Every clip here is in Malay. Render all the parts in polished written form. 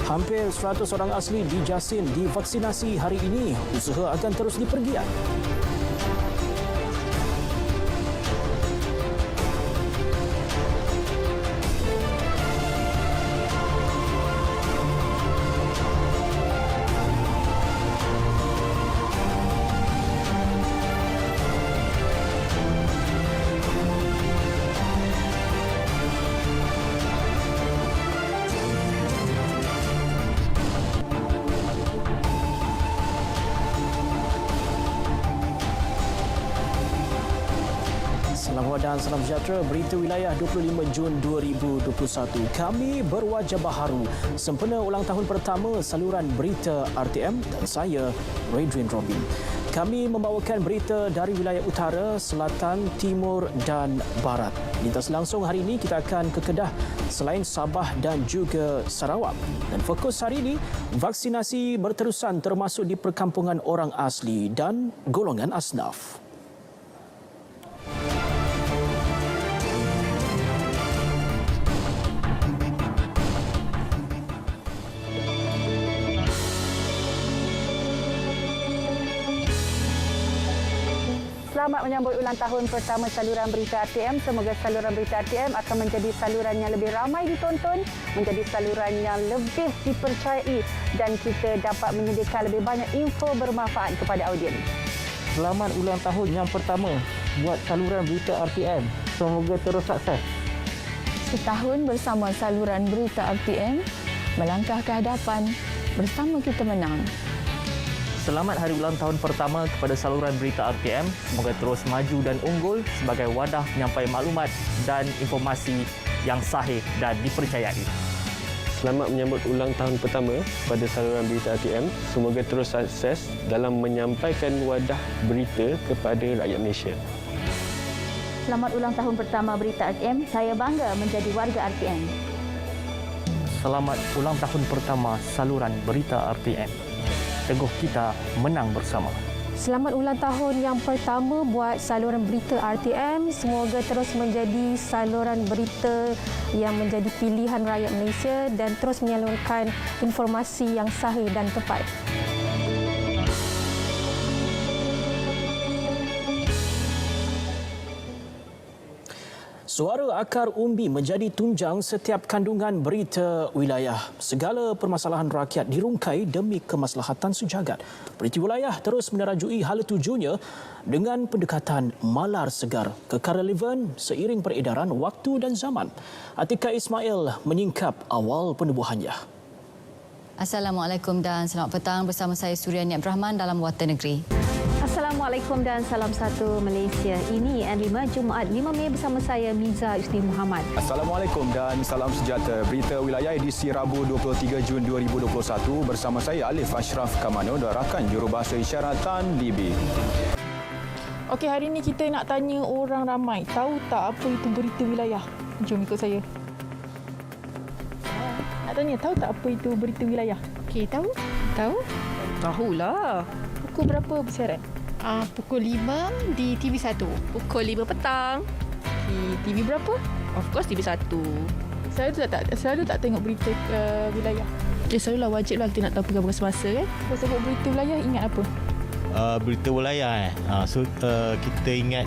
Hampir 100 orang asli di Jasin divaksinasi hari ini. Usaha akan terus dipergiat. Selamat dan salam sejahtera. Berita wilayah 25 Jun 2021. Kami berwajah baharu sempena ulang tahun pertama saluran berita RTM dan saya, Raydrin Robin. Kami membawakan berita dari wilayah utara, selatan, timur dan barat. Lintas langsung hari ini kita akan ke Kedah selain Sabah dan juga Sarawak. Dan fokus hari ini, vaksinasi berterusan termasuk di perkampungan orang asli dan golongan asnaf. Selamat menyambut ulang tahun pertama saluran berita RTM. Semoga saluran berita RTM akan menjadi saluran yang lebih ramai ditonton, menjadi saluran yang lebih dipercayai dan kita dapat menyediakan lebih banyak info bermanfaat kepada audiens. Selamat ulang tahun yang pertama buat saluran berita RTM. Semoga terus sukses. Setahun bersama saluran berita RTM, melangkah ke hadapan, bersama kita menang. Selamat hari ulang tahun pertama kepada saluran berita RTM. Semoga terus maju dan unggul sebagai wadah penyampai maklumat dan informasi yang sahih dan dipercayai. Selamat menyambut ulang tahun pertama pada saluran berita RTM. Semoga terus sukses dalam menyampaikan wadah berita kepada rakyat Malaysia. Selamat ulang tahun pertama berita RTM. Saya bangga menjadi warga RTM. Selamat ulang tahun pertama saluran berita RTM. Teguh kita menang bersama. Selamat ulang tahun yang pertama buat saluran berita RTM. Semoga terus menjadi saluran berita yang menjadi pilihan rakyat Malaysia dan terus menyalurkan informasi yang sahih dan tepat. Suara akar umbi menjadi tunjang setiap kandungan berita wilayah. Segala permasalahan rakyat dirungkai demi kemaslahatan sejagat. Berita wilayah terus menerajui hala tujunya dengan pendekatan malar segar, kekal relevan seiring peredaran waktu dan zaman. Atika Ismail menyingkap awal penubuhannya. Assalamualaikum dan selamat petang bersama saya Suryani Abdul Rahman dalam Warta Negeri. Assalamualaikum dan salam satu Malaysia. Ini N5 Jumaat 5 Mei bersama saya Miza Usni Muhammad. Assalamualaikum dan salam sejahtera. Berita wilayah edisi Rabu 23 Jun 2021 bersama saya Alif Ashraf Kamano dan rakan jurubahasa isyarat Tan Libi. Okey, hari ini kita nak tanya orang ramai, tahu tak apa itu berita wilayah? Jom ikut saya. Nak tanya, tahu tak apa itu berita wilayah? Okey, tahu? Tahu? Tahulah. Pukul berapa bersiaran? Pukul 5 di TV1. Pukul 5 petang. Di TV berapa? Of course TV1. Selalu tak tengok berita wilayah. Selalulah, wajib lah kita nak tahu perkara semasa kan. Kalau sebut berita wilayah, ingat apa? Berita wilayah kita ingat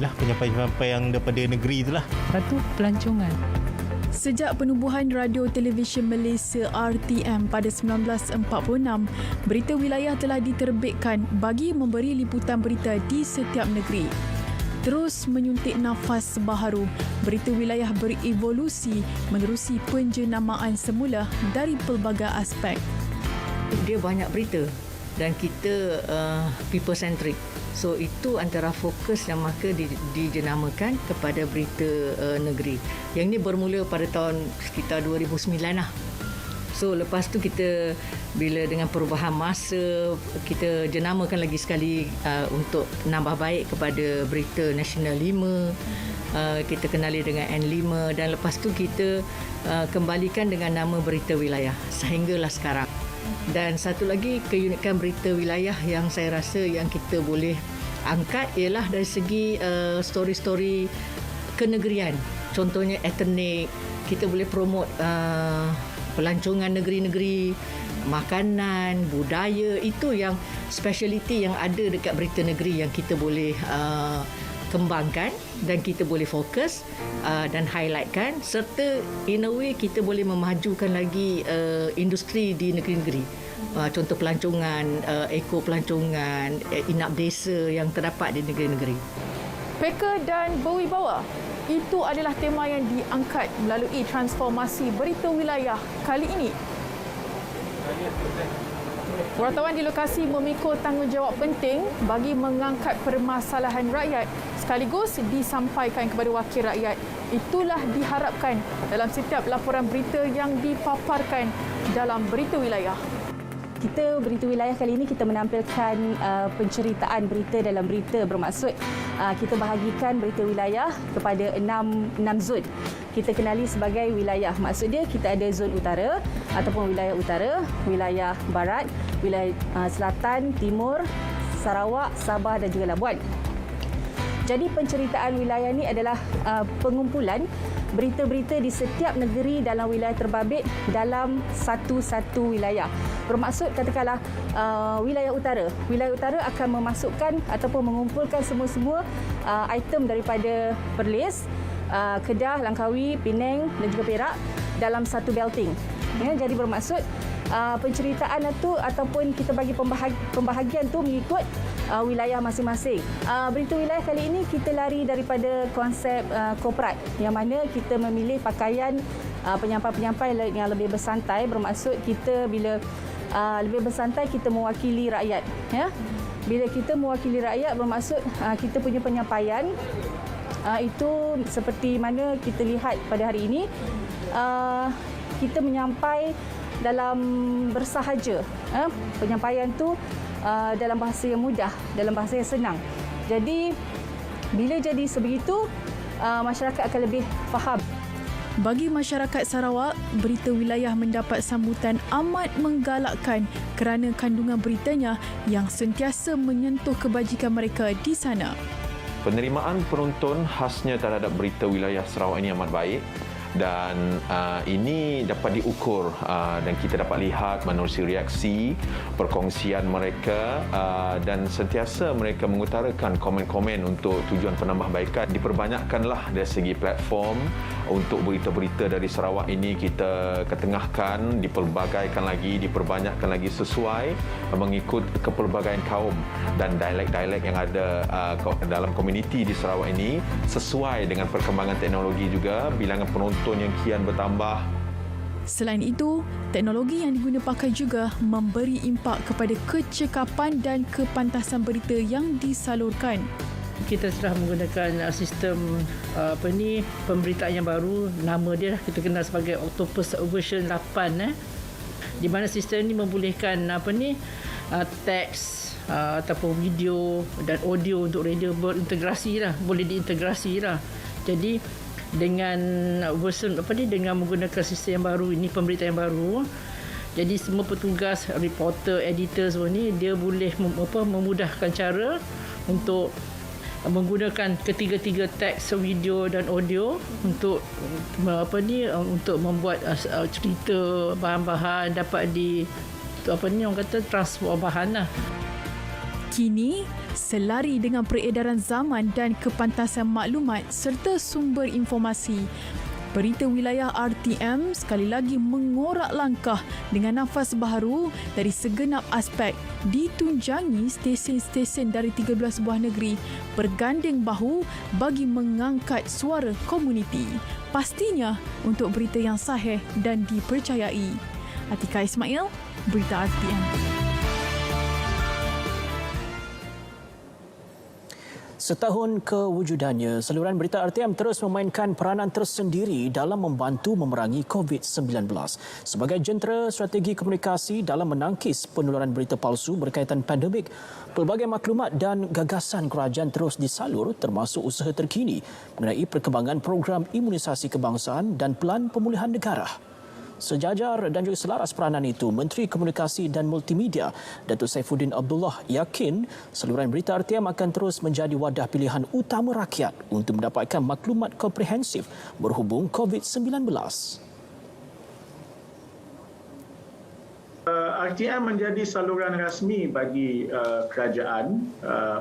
lah penyampai-penyampai yang daripada negeri itulah. Lepas tu pelancongan. Sejak penubuhan Radio Televisyen Malaysia RTM pada 1946, berita wilayah telah diterbitkan bagi memberi liputan berita di setiap negeri. Terus menyuntik nafas baharu, berita wilayah berevolusi menerusi penjenamaan semula dari pelbagai aspek. Dia banyak berita dan kita people centric. So itu antara fokus yang maka dijenamakan kepada berita negeri. Yang ini bermula pada tahun sekitar 2009 lah. So lepas tu kita bila dengan perubahan masa kita jenamakan lagi sekali untuk nambah baik kepada berita Nasional 5. Kita kenali dengan N5 dan lepas tu kita kembalikan dengan nama berita wilayah sehinggalah sekarang. Dan satu lagi keunikan berita wilayah yang saya rasa yang kita boleh angkat ialah dari segi story-story kenegerian. Contohnya etnik, kita boleh promote pelancongan negeri-negeri, makanan, budaya. Itu yang speciality yang ada dekat Berita Negeri yang kita boleh kembangkan dan kita boleh fokus dan highlightkan, serta in a way kita boleh memajukan lagi industri di negeri-negeri. Contoh pelancongan, eko pelancongan, inap desa yang terdapat di negeri-negeri. Peka dan berwibawa, itu adalah tema yang diangkat melalui transformasi berita wilayah kali ini. Wartawan di lokasi memikul tanggungjawab penting bagi mengangkat permasalahan rakyat sekaligus disampaikan kepada wakil rakyat. Itulah diharapkan dalam setiap laporan berita yang dipaparkan dalam Berita Wilayah. Kita Berita Wilayah kali ini kita menampilkan penceritaan berita dalam berita, bermaksud kita bahagikan berita wilayah kepada 6 zon. Kita kenali sebagai wilayah. Maksud dia kita ada zon utara ataupun wilayah utara, wilayah barat, wilayah selatan, timur, Sarawak, Sabah dan juga Labuan. Jadi penceritaan wilayah ini adalah pengumpulan berita-berita di setiap negeri dalam wilayah terbabit dalam satu-satu wilayah. Bermaksud katakanlah wilayah utara. Wilayah utara akan memasukkan ataupun mengumpulkan semua-semua item daripada Perlis, Kedah, Langkawi, Penang dan juga Perak dalam satu belting. Ya, jadi bermaksud penceritaan itu ataupun kita bagi pembahagian tu mengikut wilayah masing-masing. Berita wilayah kali ini kita lari daripada konsep korporat yang mana kita memilih pakaian penyampai-penyampai yang lebih bersantai, bermaksud kita bila lebih bersantai kita mewakili rakyat, ya. Bila kita mewakili rakyat bermaksud kita punya penyampaian itu seperti mana kita lihat pada hari ini, kita menyampai dalam bersahaja. Penyampaian tu dalam bahasa yang mudah, dalam bahasa yang senang. Jadi bila jadi sebegitu, masyarakat akan lebih faham. Bagi masyarakat Sarawak, Berita Wilayah mendapat sambutan amat menggalakkan kerana kandungan beritanya yang sentiasa menyentuh kebajikan mereka di sana. Penerimaan penonton khasnya terhadap Berita Wilayah Sarawak ini amat baik. Dan ini dapat diukur dan kita dapat lihat menerusi reaksi, perkongsian mereka dan sentiasa mereka mengutarakan komen-komen untuk tujuan penambahbaikan. Diperbanyakkanlah dari segi platform untuk berita-berita dari Sarawak ini kita ketengahkan, diperbagaikan lagi, diperbanyakkan lagi sesuai mengikut kepelbagaian kaum dan dialek-dialek yang ada dalam komuniti di Sarawak ini, sesuai dengan perkembangan teknologi juga, bilangan penonton yang kian bertambah. Selain itu, teknologi yang diguna pakai juga memberi impak kepada kecekapan dan kepantasan berita yang disalurkan. Kita telah menggunakan sistem pemberitaan yang baru, nama dia kita kenal sebagai Octopus version 8 di mana sistem ini membolehkan teks ataupun video dan audio untuk radio berintegrasi boleh diintegrasi Jadi dengan version dengan menggunakan sistem yang baru ini, pemberitaan yang baru, jadi semua petugas, reporter, editor semua ni dia boleh memudahkan cara untuk menggunakan ketiga-tiga teks, video dan audio untuk untuk membuat cerita, bahan-bahan dapat orang kata transform bahan Kini, selari dengan peredaran zaman dan kepantasan maklumat serta sumber informasi, Berita Wilayah RTM sekali lagi mengorak langkah dengan nafas baharu dari segenap aspek, ditunjangi stesen-stesen dari 13 buah negeri berganding bahu bagi mengangkat suara komuniti. Pastinya untuk berita yang sahih dan dipercayai. Atika Ismail, Berita RTM. Setahun kewujudannya, saluran berita RTM terus memainkan peranan tersendiri dalam membantu memerangi COVID-19. Sebagai jentera strategi komunikasi dalam menangkis penularan berita palsu berkaitan pandemik, pelbagai maklumat dan gagasan kerajaan terus disalur termasuk usaha terkini mengenai perkembangan program imunisasi kebangsaan dan pelan pemulihan negara. Sejajar dan juga selaras peranan itu, Menteri Komunikasi dan Multimedia Datuk Saifuddin Abdullah yakin saluran berita RTM akan terus menjadi wadah pilihan utama rakyat untuk mendapatkan maklumat komprehensif berhubung COVID-19. RTM menjadi saluran rasmi bagi kerajaan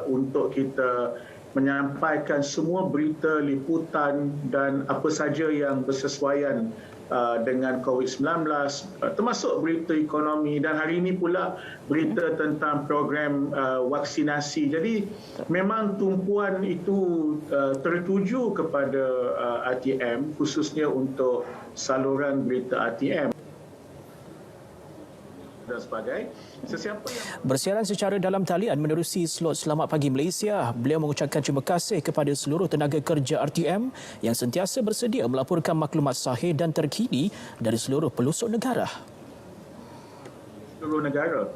untuk kita menyampaikan semua berita, liputan dan apa saja yang bersesuaian dengan COVID-19, termasuk berita ekonomi dan hari ini pula berita tentang program vaksinasi. Jadi memang tumpuan itu tertuju kepada RTM, khususnya untuk saluran berita RTM. Dan sebagainya. Bersiaran secara dalam talian menerusi slot Selamat Pagi Malaysia, beliau mengucapkan terima kasih kepada seluruh tenaga kerja RTM yang sentiasa bersedia melaporkan maklumat sahih dan terkini dari seluruh pelosok negara. Seluruh negara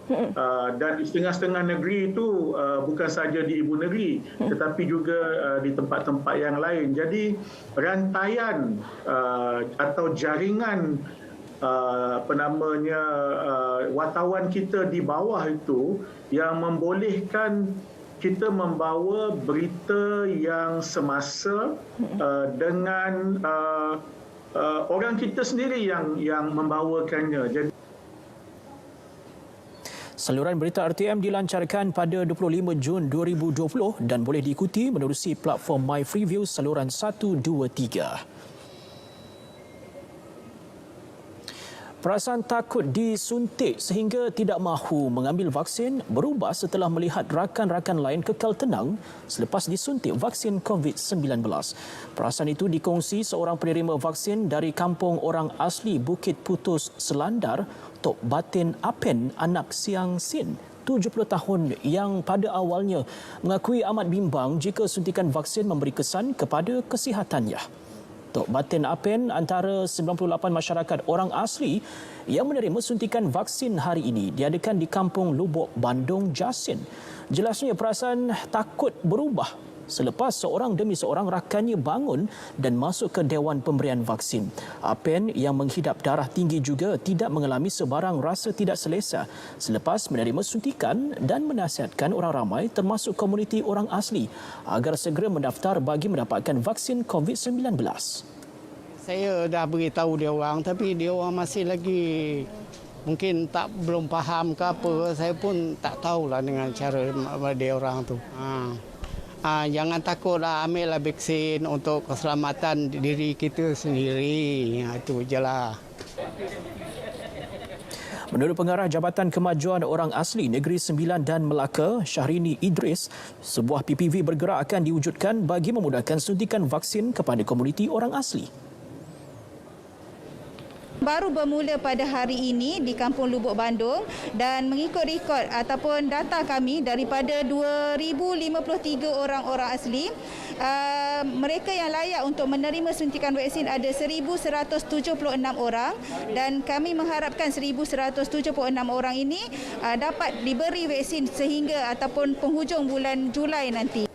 dan setengah-setengah negeri itu bukan saja di ibu negeri tetapi juga di tempat-tempat yang lain. Jadi rantaian atau jaringan wartawan kita di bawah itu yang membolehkan kita membawa berita yang semasa dengan orang kita sendiri yang membawakannya. Jadi saluran berita RTM dilancarkan pada 25 Jun 2020 dan boleh diikuti menerusi platform My Freeview saluran 1, 2, 3. Perasaan takut disuntik sehingga tidak mahu mengambil vaksin berubah setelah melihat rakan-rakan lain kekal tenang selepas disuntik vaksin COVID-19. Perasaan itu dikongsi seorang penerima vaksin dari kampung orang asli Bukit Putus Selandar, Tok Batin Apen, anak Siang Sin, 70 tahun yang pada awalnya mengakui amat bimbang jika suntikan vaksin memberi kesan kepada kesihatannya. Tok Batin Apen antara 98 masyarakat orang asli yang menerima suntikan vaksin hari ini diadakan di Kampung Lubuk, Bandung, Jasin. Jelasnya perasaan takut berubah selepas seorang demi seorang rakannya bangun dan masuk ke Dewan Pemberian Vaksin. Apen yang menghidap darah tinggi juga tidak mengalami sebarang rasa tidak selesa selepas menerima suntikan dan menasihatkan orang ramai termasuk komuniti orang asli agar segera mendaftar bagi mendapatkan vaksin COVID-19. Saya dah beritahu dia orang tapi dia orang masih lagi mungkin belum faham ke apa. Saya pun tak tahulah dengan cara dia orang tu. Jangan takutlah, ambillah vaksin untuk keselamatan diri kita sendiri. Itu je lah. Menurut Pengarah Jabatan Kemajuan Orang Asli Negeri Sembilan dan Melaka, Syahrini Idris, sebuah PPV bergerak akan diwujudkan bagi memudahkan suntikan vaksin kepada komuniti orang asli. Baru bermula pada hari ini di Kampung Lubuk Bandung dan mengikut rekod ataupun data kami daripada 2,053 orang-orang asli, mereka yang layak untuk menerima suntikan vaksin ada 1,176 orang dan kami mengharapkan 1,176 orang ini dapat diberi vaksin sehingga ataupun penghujung bulan Julai nanti.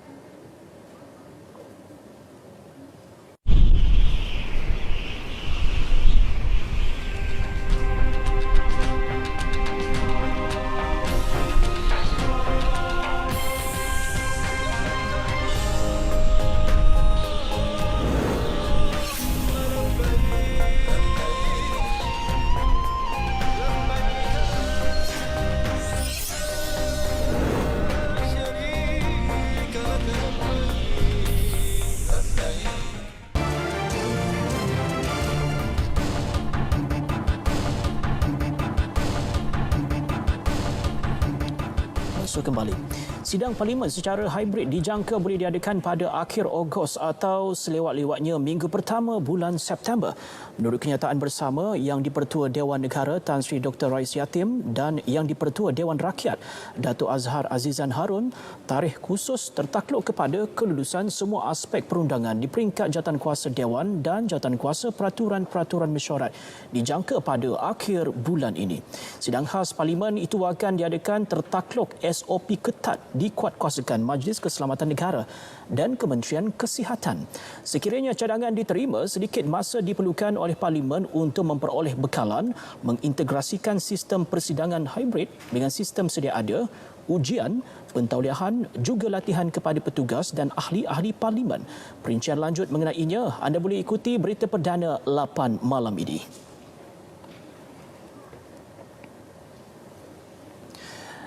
Kembali. Sidang Parlimen secara hybrid dijangka boleh diadakan pada akhir Ogos atau selewat-lewatnya minggu pertama bulan September. Menurut kenyataan bersama yang di-Pertua Dewan Negara Tan Sri Dr. Rais Yatim dan yang di-Pertua Dewan Rakyat Datuk Azhar Azizan Harun, tarikh khusus tertakluk kepada kelulusan semua aspek perundangan di peringkat jawatankuasa Dewan dan jawatankuasa peraturan-peraturan mesyuarat dijangka pada akhir bulan ini. Sidang khas Parlimen itu akan diadakan tertakluk SOP ketat di dikuatkuasakan Majlis Keselamatan Negara dan Kementerian Kesihatan. Sekiranya cadangan diterima, sedikit masa diperlukan oleh Parlimen untuk memperoleh bekalan, mengintegrasikan sistem persidangan hybrid dengan sistem sedia ada, ujian, pentauliahan juga latihan kepada petugas dan ahli-ahli Parlimen. Perincian lanjut mengenainya anda boleh ikuti berita perdana 8 malam ini.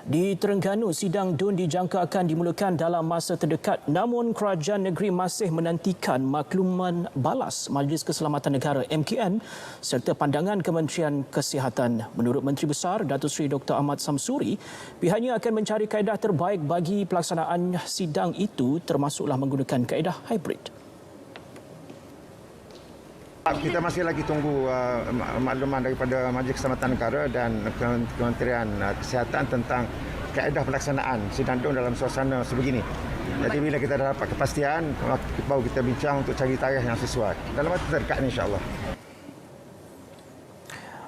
Di Terengganu, sidang DUN dijangka akan dimulakan dalam masa terdekat, namun kerajaan negeri masih menantikan makluman balas Majlis Keselamatan Negara MKN serta pandangan Kementerian Kesihatan. Menurut Menteri Besar Datuk Seri Dr. Ahmad Samsuri, pihaknya akan mencari kaedah terbaik bagi pelaksanaan sidang itu, termasuklah menggunakan kaedah hybrid. Kita masih lagi tunggu makluman daripada Majlis Keselamatan Negara dan Kementerian Kesihatan tentang kaedah pelaksanaan sidang DUN dalam suasana sebegini. Jadi bila kita dah dapat kepastian, baru kita bincang untuk cari tarikh yang sesuai. Dalam waktu terdekat ini insya-Allah.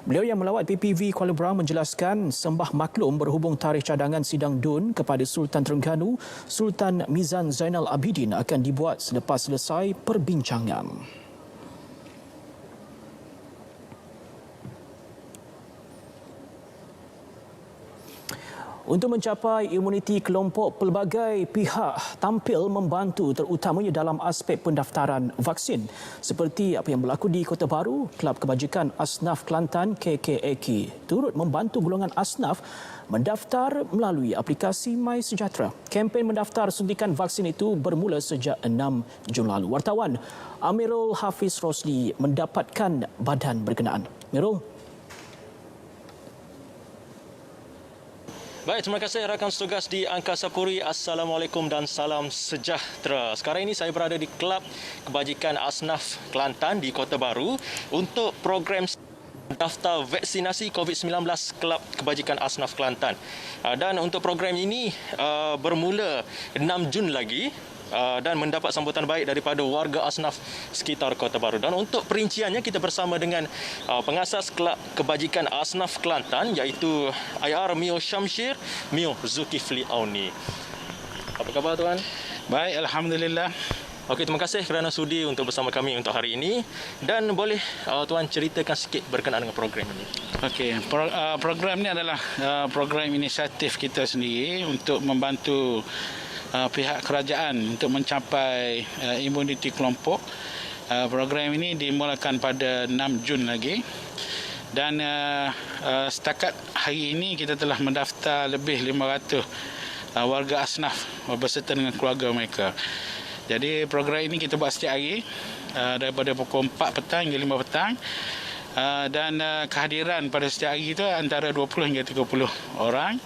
Beliau yang melawat PPV Kuala Berang menjelaskan sembah maklum berhubung tarikh cadangan sidang DUN kepada Sultan Terengganu, Sultan Mizan Zainal Abidin akan dibuat selepas selesai perbincangan. Untuk mencapai imuniti kelompok, pelbagai pihak tampil membantu terutamanya dalam aspek pendaftaran vaksin. Seperti apa yang berlaku di Kota Baru, Kelab Kebajikan Asnaf Kelantan KKAK turut membantu golongan asnaf mendaftar melalui aplikasi MySejahtera. Kempen mendaftar suntikan vaksin itu bermula sejak 6 Jun lalu. Wartawan Amirul Hafiz Rosli mendapatkan badan berkenaan. Amirul. Baik, terima kasih rakan setugas di Angkasa Puri. Assalamualaikum dan salam sejahtera. Sekarang ini saya berada di Kelab Kebajikan Asnaf Kelantan di Kota Baru untuk program daftar vaksinasi COVID-19 Kelab Kebajikan Asnaf Kelantan. Dan untuk program ini bermula 6 Jun lagi. Dan mendapat sambutan baik daripada warga asnaf sekitar Kota Baru. Dan untuk perinciannya kita bersama dengan pengasas Kelab Kebajikan Asnaf Kelantan iaitu IR Mio Syamshir, Mio Zulkifli Auni. Apa khabar tuan? Baik, alhamdulillah. Okey, terima kasih kerana sudi untuk bersama kami untuk hari ini. Dan boleh tuan ceritakan sikit berkenaan dengan program ini. Okey, program ini adalah program inisiatif kita sendiri untuk membantu pihak kerajaan untuk mencapai imuniti kelompok. Program ini dimulakan pada 6 Jun lagi dan setakat hari ini kita telah mendaftar lebih 500 warga asnaf berserta dengan keluarga mereka. Jadi program ini kita buat setiap hari daripada pukul 4 petang hingga 5 petang dan kehadiran pada setiap hari itu antara 20 hingga 30 orang.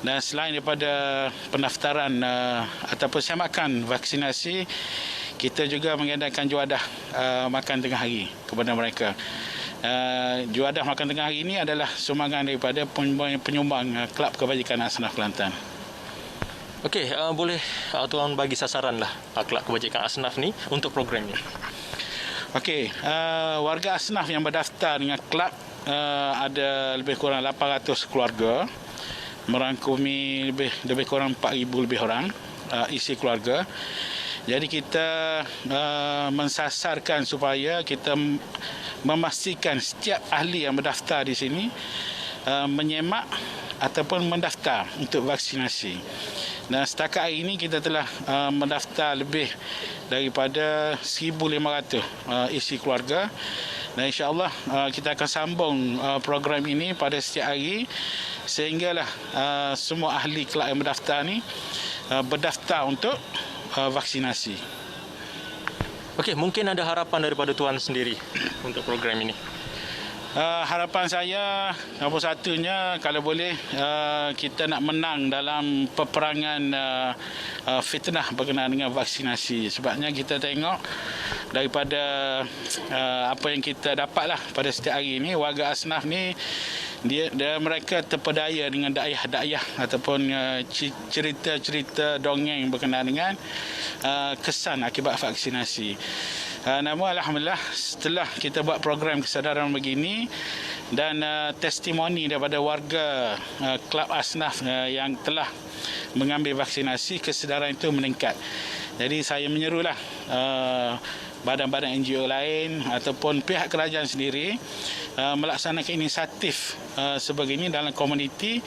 Dan selain daripada pendaftaran ataupun semakan vaksinasi, kita juga mengadakan juadah makan tengah hari kepada mereka. Juadah makan tengah hari ini adalah sumbangan daripada penyumbang Kelab Kebajikan Asnaf Kelantan. Okey, boleh tuan bagi sasaranlah Kelab Kebajikan Asnaf ni untuk program ini. Okey, warga asnaf yang berdaftar dengan kelab ada lebih kurang 800 keluarga. Merangkumi lebih kurang 4,000 lebih orang isi keluarga. Jadi kita mensasarkan supaya kita memastikan setiap ahli yang berdaftar di sini menyemak ataupun mendaftar untuk vaksinasi. Dan setakat hari ini kita telah mendaftar lebih daripada 1,500 isi keluarga. Dan insya-Allah kita akan sambung program ini pada setiap hari sehinggalah semua ahli kelab yang berdaftar ni berdaftar untuk vaksinasi. Okey, mungkin ada harapan daripada tuan sendiri untuk program ini. Harapan saya nombor satunya kalau boleh kita nak menang dalam peperangan fitnah berkenaan dengan vaksinasi. Sebabnya kita tengok daripada apa yang kita dapatlah pada setiap hari ini, warga asnaf ni mereka terpedaya dengan dakyah-dakyah ataupun cerita-cerita dongeng berkenaan dengan kesan akibat vaksinasi. Namun alhamdulillah setelah kita buat program kesedaran begini dan testimoni daripada warga kelab asnaf yang telah mengambil vaksinasi, kesedaran itu meningkat. Jadi saya menyerulah badan-badan NGO lain ataupun pihak kerajaan sendiri melaksanakan inisiatif sebegini dalam komuniti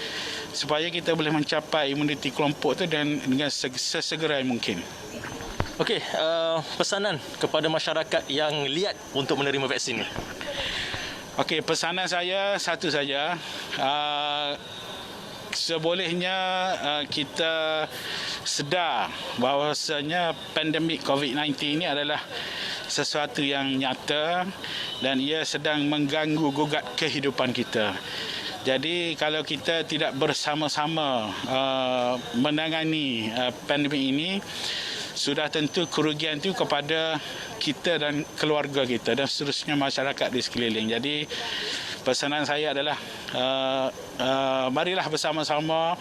supaya kita boleh mencapai imuniti kelompok itu dengan sesegera mungkin. Okey, pesanan kepada masyarakat yang liat untuk menerima vaksin ini. Okey, pesanan saya satu saja. Sebolehnya kita sedar bahawasanya pandemik COVID-19 ini adalah sesuatu yang nyata dan ia sedang mengganggu gugat kehidupan kita. Jadi kalau kita tidak bersama-sama menangani pandemik ini, sudah tentu kerugian itu kepada kita dan keluarga kita dan seterusnya masyarakat di sekeliling. Jadi pesanan saya adalah marilah bersama-sama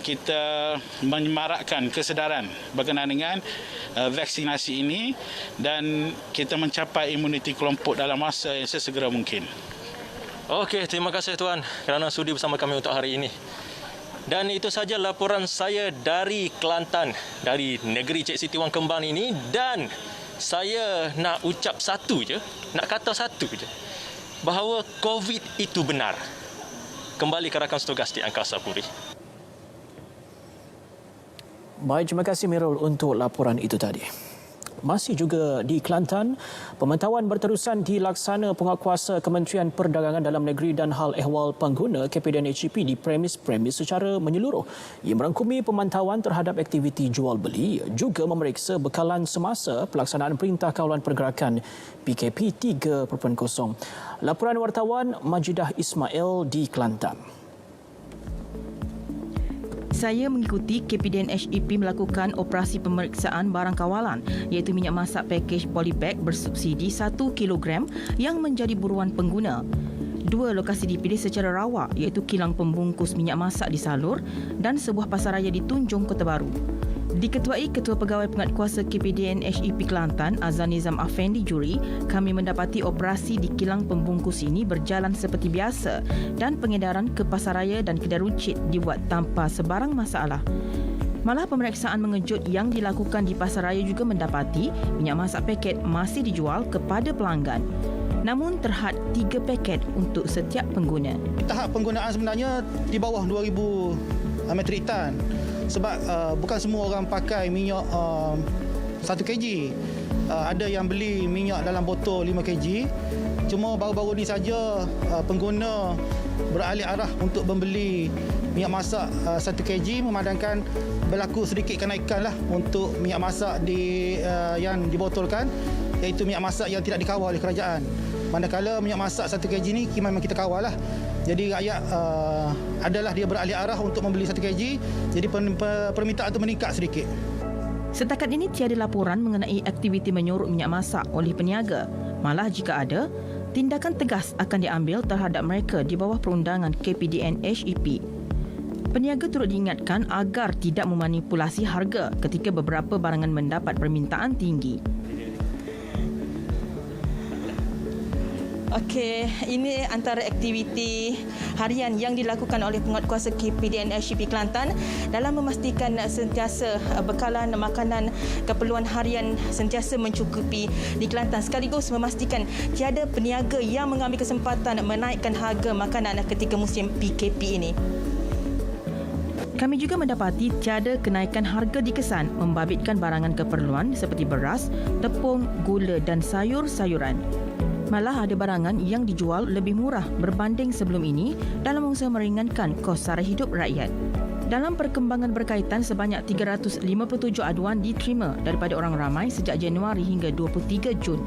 kita menyemarakkan kesedaran berkenaan dengan vaksinasi ini dan kita mencapai imuniti kelompok dalam masa yang sesegera mungkin. Okey, terima kasih Tuan kerana sudi bersama kami untuk hari ini. Dan itu saja laporan saya dari Kelantan, dari negeri Cik Siti Wang Kembang ini. Dan saya nak ucap satu je, nak kata satu je, bahawa COVID itu benar. Kembali ke rakan setugas di Angkasa Puri. Baik, terima kasih Mirul untuk laporan itu tadi. Masih juga di Kelantan, pemantauan berterusan dilaksana Penguatkuasa Kementerian Perdagangan Dalam Negeri dan Hal Ehwal Pengguna KPDN HEP di premis-premis secara menyeluruh. Ia merangkumi pemantauan terhadap aktiviti jual beli, juga memeriksa bekalan semasa pelaksanaan Perintah Kawalan Pergerakan PKP 3.0. Laporan wartawan Majidah Ismail di Kelantan. Saya mengikuti KPDN HEP melakukan operasi pemeriksaan barang kawalan iaitu minyak masak pakej polybag bersubsidi 1 kg yang menjadi buruan pengguna. 2 lokasi dipilih secara rawak iaitu kilang pembungkus minyak masak di Salur dan sebuah pasaraya di Tunjung, Kota Baru. Diketuai Ketua Pegawai Penguatkuasa KPDN HEP Kelantan, Azan Nizam Afendi Juri, kami mendapati operasi di kilang pembungkus ini berjalan seperti biasa dan pengedaran ke pasaraya dan kedai runcit dibuat tanpa sebarang masalah. Malah pemeriksaan mengejut yang dilakukan di pasaraya juga mendapati minyak masak paket masih dijual kepada pelanggan. Namun terhad 3 paket untuk setiap pengguna. Tahap penggunaan sebenarnya di bawah 2,000 metrik tan. Sebab bukan semua orang pakai minyak 1 kg. Ada yang beli minyak dalam botol 5 kg. Cuma baru-baru ni saja pengguna beralih arah untuk membeli minyak masak 1 kg, memandangkan berlaku sedikit kenaikan lah untuk minyak masak yang dibotolkan, iaitu minyak masak yang tidak dikawal oleh kerajaan. Manakala minyak masak 1 kg ni memang kita kawal lah. Jadi rakyat adalah dia beralih arah untuk membeli 1 kg, jadi permintaan itu meningkat sedikit. Setakat ini tiada laporan mengenai aktiviti menyorok minyak masak oleh peniaga. Malah jika ada, tindakan tegas akan diambil terhadap mereka di bawah perundangan KPDN HEP. Peniaga turut diingatkan agar tidak memanipulasi harga ketika beberapa barangan mendapat permintaan tinggi. Okey, ini antara aktiviti harian yang dilakukan oleh Penguatkuasa KPDN HEP Kelantan dalam memastikan sentiasa bekalan makanan keperluan harian sentiasa mencukupi di Kelantan, sekaligus memastikan tiada peniaga yang mengambil kesempatan menaikkan harga makanan ketika musim PKP ini. Kami juga mendapati tiada kenaikan harga dikesan membabitkan barangan keperluan seperti beras, tepung, gula dan sayur-sayuran. Malah ada barangan yang dijual lebih murah berbanding sebelum ini dalam usaha meringankan kos sara hidup rakyat. Dalam perkembangan berkaitan, sebanyak 357 aduan diterima daripada orang ramai sejak Januari hingga 23 Jun.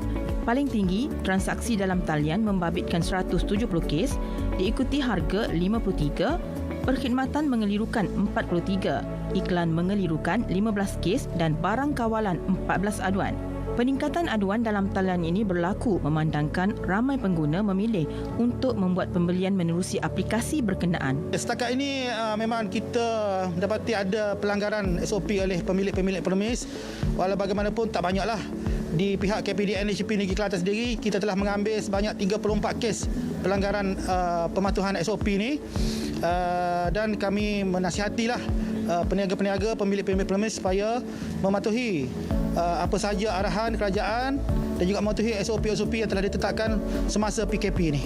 Paling tinggi, transaksi dalam talian membabitkan 170 kes, diikuti harga 53, perkhidmatan mengelirukan 43, iklan mengelirukan 15 kes dan barang kawalan 14 aduan. Peningkatan aduan dalam talian ini berlaku memandangkan ramai pengguna memilih untuk membuat pembelian menerusi aplikasi berkenaan. Setakat ini memang kita dapati ada pelanggaran SOP oleh pemilik-pemilik premis. Walau bagaimanapun tak banyaklah. Di pihak KPDN HEP Negeri Kelantan sendiri, kita telah mengambil sebanyak 34 kes pelanggaran pematuhan SOP ini. Dan kami menasihatilah peniaga-peniaga, pemilik-pemilik premis supaya mematuhi apa sahaja arahan kerajaan dan juga mematuhi SOP-SOP yang telah ditetapkan semasa PKP ini.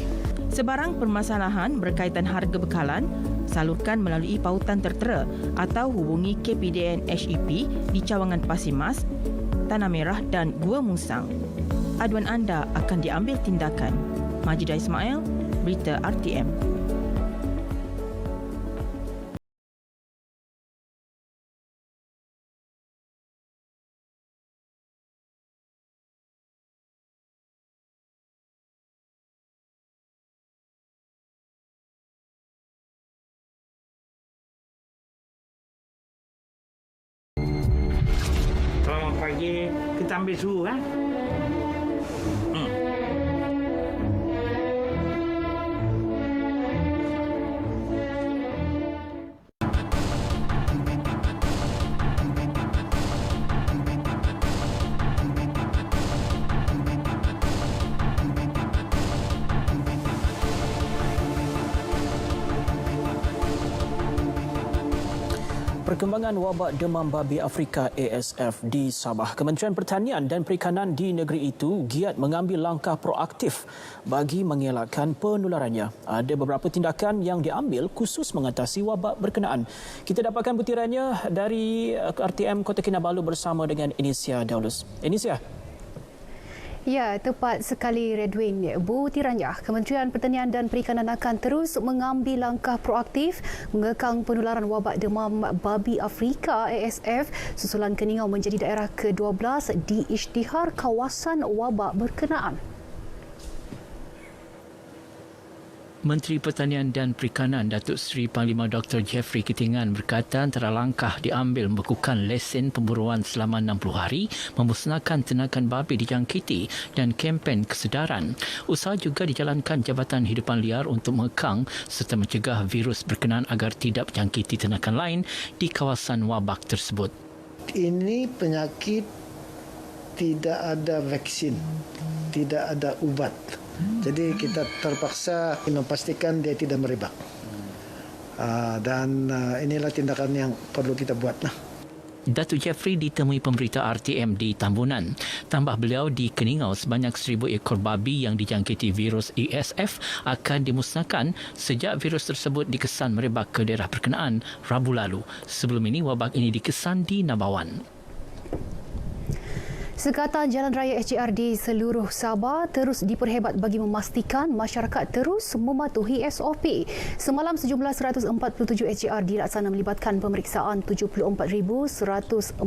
Sebarang permasalahan berkaitan harga bekalan, salurkan melalui pautan tertera atau hubungi KPDN HEP di Cawangan Pasir Mas, Tanah Merah dan Gua Musang. Aduan anda akan diambil tindakan. Majidah Ismail, Berita RTM. Selamat pagi, kita ambil suhu kan? Perkembangan wabak demam babi Afrika ASF di Sabah. Kementerian Pertanian dan Perikanan di negeri itu giat mengambil langkah proaktif bagi mengelakkan penularannya. Ada beberapa tindakan yang diambil khusus mengatasi wabak berkenaan. Kita dapatkan butirannya dari RTM Kota Kinabalu bersama dengan Inisia Daulus. Inisia. Ya, tepat sekali Redwin. Butirannya, Kementerian Pertanian dan Perikanan akan terus mengambil langkah proaktif mengekang penularan wabak demam babi Afrika ASF susulan Keningau menjadi daerah ke-12 di isytihar kawasan wabak berkenaan. Menteri Pertanian dan Perikanan Datuk Seri Panglima Dr. Jeffrey Kitingan berkata antara langkah diambil membekukan lesen pemburuan selama 60 hari, memusnahkan ternakan babi dijangkiti dan kempen kesedaran. Usaha juga dijalankan Jabatan Hidupan Liar untuk mengekang serta mencegah virus berkenaan agar tidak menjangkiti ternakan lain di kawasan wabak tersebut. Ini penyakit tidak ada vaksin, tidak ada ubat. Jadi kita terpaksa memastikan dia tidak merebak. Dan inilah tindakan yang perlu kita buat. Datuk Jeffrey ditemui pemberita RTM di Tambunan. Tambah beliau di Keningau sebanyak 1,000 ekor babi yang dijangkiti virus ASF akan dimusnahkan sejak virus tersebut dikesan merebak ke daerah berkenaan Rabu lalu. Sebelum ini wabak ini dikesan di Nabawan. Sekatan jalan raya SGR di seluruh Sabah terus diperhebat bagi memastikan masyarakat terus mematuhi SOP. Semalam sejumlah 147 SGR dilaksana melibatkan pemeriksaan 74,114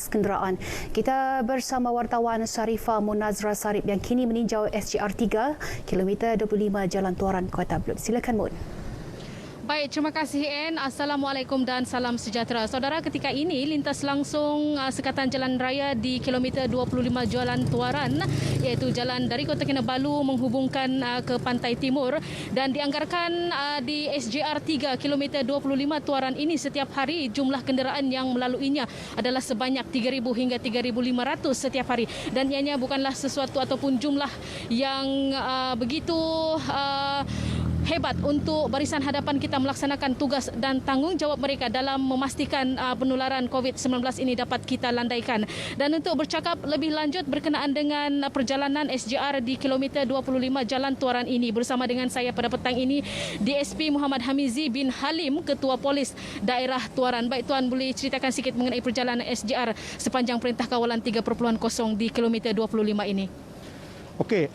kenderaan. Kita bersama wartawan Sharifah Munazra Sarip yang kini meninjau SGR 3 km 25 Jalan Tuaran Kota Belud. Silakan Mun. Baik, terima kasih Anne. Assalamualaikum dan salam sejahtera. Saudara, ketika ini lintas langsung sekatan jalan raya di kilometer 25 Jalan Tuaran, iaitu jalan dari Kota Kinabalu menghubungkan ke pantai timur, dan dianggarkan di SGR 3 kilometer 25 Tuaran ini setiap hari jumlah kenderaan yang melaluinya adalah sebanyak 3,000 hingga 3,500 setiap hari, dan ianya bukanlah sesuatu ataupun jumlah yang begitu hebat untuk barisan hadapan kita melaksanakan tugas dan tanggungjawab mereka dalam memastikan penularan COVID-19 ini dapat kita landaikan. Dan untuk bercakap lebih lanjut berkenaan dengan perjalanan SGR di kilometer 25 Jalan Tuaran ini, bersama dengan saya pada petang ini DSP Muhammad Hamizi bin Halim, Ketua Polis Daerah Tuaran. Baik Tuan, boleh ceritakan sikit mengenai perjalanan SGR sepanjang Perintah Kawalan 3.0 di kilometer 25 ini? Okey,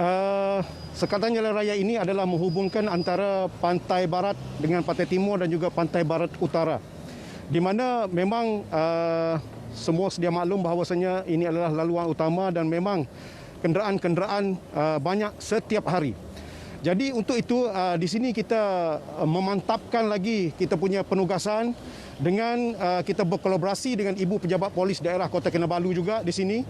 sekatan jalan raya ini adalah menghubungkan antara pantai barat dengan pantai timur dan juga pantai barat utara, di mana memang semua sedia maklum bahawasanya ini adalah laluan utama dan memang kenderaan-kenderaan banyak setiap hari. Jadi untuk itu di sini kita memantapkan lagi kita punya penugasan dengan kita berkolaborasi dengan Ibu Pejabat Polis Daerah Kota Kinabalu juga di sini,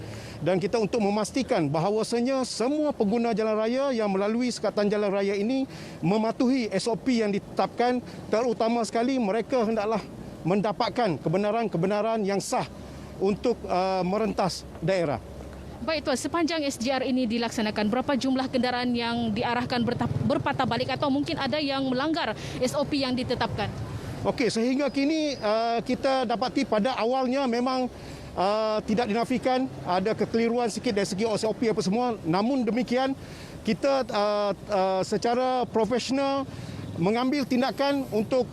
dan kita untuk memastikan bahawasanya semua pengguna jalan raya yang melalui sekatan jalan raya ini mematuhi SOP yang ditetapkan, terutama sekali mereka hendaklah mendapatkan kebenaran-kebenaran yang sah untuk merentas daerah. Baik Tuan, sepanjang SGR ini dilaksanakan, berapa jumlah kendaraan yang diarahkan berpatah balik atau mungkin ada yang melanggar SOP yang ditetapkan? Okey, sehingga kini kita dapati pada awalnya memang tidak dinafikan ada kekeliruan sikit dari segi SOP apa semua. Namun demikian, kita secara profesional mengambil tindakan untuk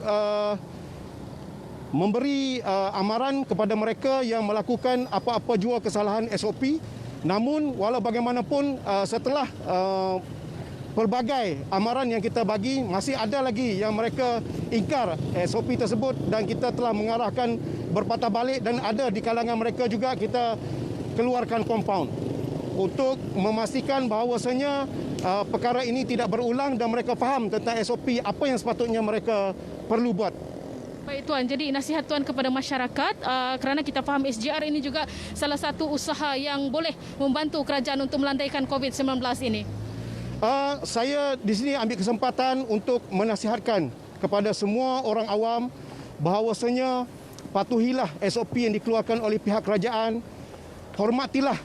memberi amaran kepada mereka yang melakukan apa-apa jua kesalahan SOP. Namun walau bagaimanapun setelah pelbagai amaran yang kita bagi, masih ada lagi yang mereka ingkar SOP tersebut dan kita telah mengarahkan berpatah balik dan ada di kalangan mereka juga kita keluarkan kompaun untuk memastikan bahawasanya perkara ini tidak berulang dan mereka faham tentang SOP apa yang sepatutnya mereka perlu buat. Baik Tuan, jadi nasihat Tuan kepada masyarakat kerana kita faham SGR ini juga salah satu usaha yang boleh membantu kerajaan untuk melandaikan COVID-19 ini. Saya di sini ambil kesempatan untuk menasihatkan kepada semua orang awam bahawasanya patuhilah SOP yang dikeluarkan oleh pihak kerajaan. Hormatilah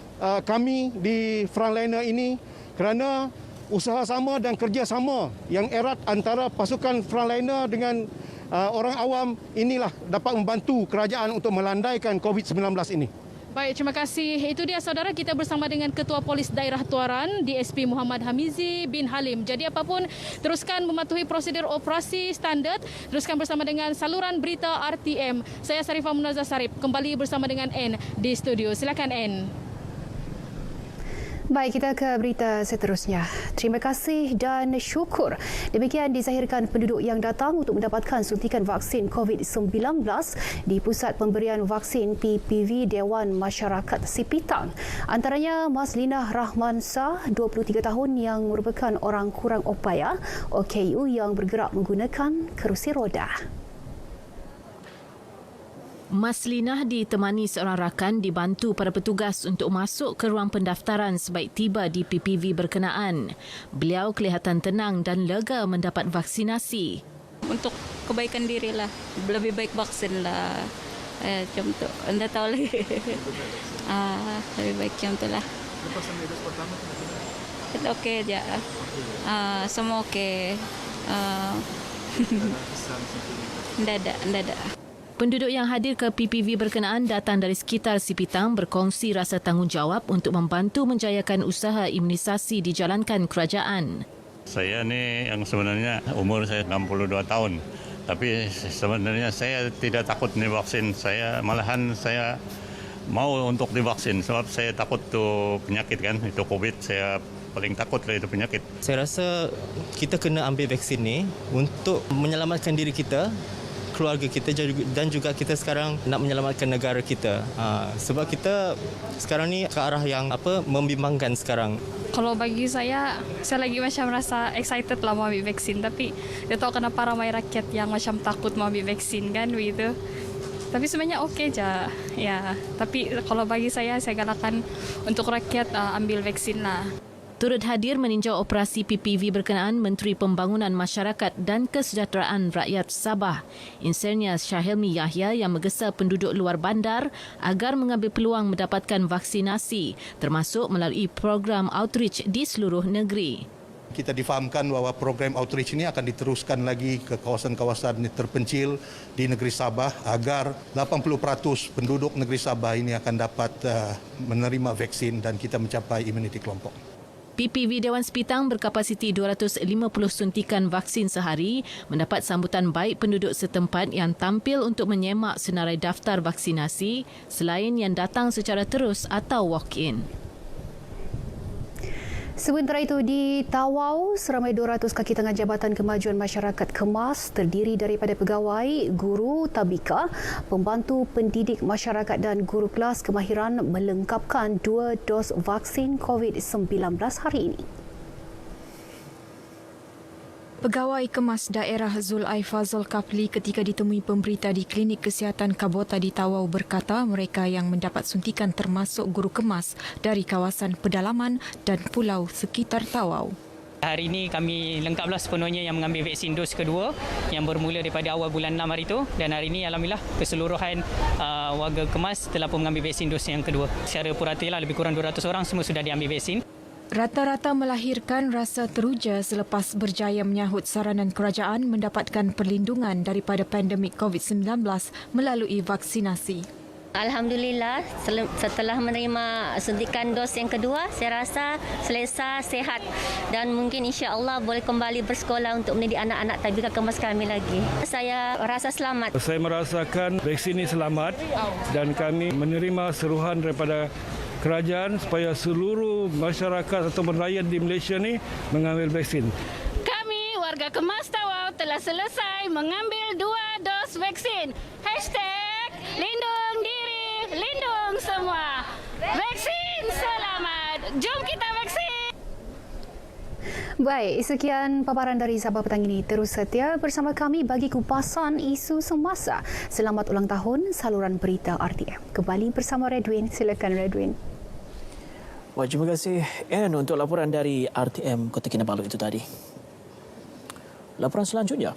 kami di frontliner ini kerana usaha sama dan kerjasama yang erat antara pasukan frontliner dengan orang awam inilah dapat membantu kerajaan untuk melandaikan COVID-19 ini. Baik, terima kasih. Itu dia saudara, kita bersama dengan Ketua Polis Daerah Tuaran, DSP Muhammad Hamizi bin Halim. Jadi apapun, teruskan mematuhi prosedur operasi standard, teruskan bersama dengan saluran berita RTM. Saya Sarifah Munazah Sarip, kembali bersama dengan N di studio. Silakan N. Baik, kita ke berita seterusnya. Terima kasih dan syukur. Demikian dizahirkan penduduk yang datang untuk mendapatkan suntikan vaksin COVID-19 di Pusat Pemberian Vaksin PPV Dewan Masyarakat Sipitang. Antaranya Maslinah Rahmansyah, 23 tahun yang merupakan orang kurang upaya OKU yang bergerak menggunakan kerusi roda. Maslinah ditemani seorang rakan dibantu para petugas untuk masuk ke ruang pendaftaran sebaik tiba di PPV berkenaan. Beliau kelihatan tenang dan lega mendapat vaksinasi. Untuk kebaikan diri lah, lebih baik vaksin lah. Macam tu, anda tahu lagi. Lebih baik macam tu lah. Lepas ambil dos pertama, okey je. Semua okey. Tidak ada. Penduduk yang hadir ke PPV berkenaan datang dari sekitar Sipitang berkongsi rasa tanggungjawab untuk membantu menjayakan usaha imunisasi dijalankan kerajaan. Saya ni yang sebenarnya umur saya 62 tahun. Tapi sebenarnya saya tidak takut divaksin. Malahan saya mau untuk divaksin sebab saya takut tu penyakit kan, itu COVID. Saya paling takut lah itu penyakit. Saya rasa kita kena ambil vaksin ni untuk menyelamatkan diri kita, keluarga kita dan juga kita sekarang nak menyelamatkan negara kita. Sebab kita sekarang ni ke arah yang membimbangkan sekarang. Kalau bagi saya lagi macam rasa excited lah mau ambil vaksin, tapi dia tahu kenapa ramai rakyat yang macam takut mau ambil vaksin kan begitu. Tapi sebenarnya okey je. Ya, tapi kalau bagi saya galakkan untuk rakyat ambil vaksin lah. Turut hadir meninjau operasi PPV berkenaan Menteri Pembangunan Masyarakat dan Kesejahteraan Rakyat Sabah, Insinyur Syahilmi Yahya yang menggesa penduduk luar bandar agar mengambil peluang mendapatkan vaksinasi, termasuk melalui program outreach di seluruh negeri. Kita difahamkan bahawa program outreach ini akan diteruskan lagi ke kawasan-kawasan terpencil di negeri Sabah agar 80% penduduk negeri Sabah ini akan dapat menerima vaksin dan kita mencapai imuniti kelompok. PPV Dewan Sipitang berkapasiti 250 suntikan vaksin sehari mendapat sambutan baik penduduk setempat yang tampil untuk menyemak senarai daftar vaksinasi selain yang datang secara terus atau walk-in. Sementara itu, di Tawau, seramai 200 kaki tangan Jabatan Kemajuan Masyarakat KEMAS terdiri daripada pegawai, guru, tabika, pembantu pendidik masyarakat dan guru kelas kemahiran melengkapkan 2 dos vaksin COVID-19 hari ini. Pegawai Kemas Daerah Zulaifa Zulkafli ketika ditemui pemberita di Klinik Kesihatan Kabota di Tawau berkata mereka yang mendapat suntikan termasuk guru kemas dari kawasan pedalaman dan pulau sekitar Tawau. Hari ini kami lengkaplah sepenuhnya yang mengambil vaksin dos kedua yang bermula daripada awal bulan 6 hari itu, dan hari ini alhamdulillah keseluruhan warga Kemas telah pun mengambil vaksin dos yang kedua. Secara puratilah lebih kurang 200 orang semua sudah diambil vaksin. Rata-rata melahirkan rasa teruja selepas berjaya menyahut saranan kerajaan mendapatkan perlindungan daripada pandemik COVID-19 melalui vaksinasi. Alhamdulillah, setelah menerima suntikan dos yang kedua, saya rasa selesa, sihat dan mungkin insya-Allah boleh kembali bersekolah untuk mendidik anak-anak tabika kemas kami lagi. Saya rasa selamat. Saya merasakan vaksin ini selamat dan kami menerima seruan daripada kerajaan supaya seluruh masyarakat atau rakyat di Malaysia ni mengambil vaksin. Kami warga Kemas Tawau telah selesai mengambil 2 dos vaksin. #lindung diri, lindung semua. Vaksin selamat. Jom kita vaksin. Baik, sekian paparan dari Sabah petang ini. Terus setia bersama kami bagi kupasan isu semasa. Selamat ulang tahun saluran berita RTM. Kembali bersama Redwin. Silakan Redwin. Wah, terima kasih Anne untuk laporan dari RTM Kota Kinabalu itu tadi. Laporan selanjutnya.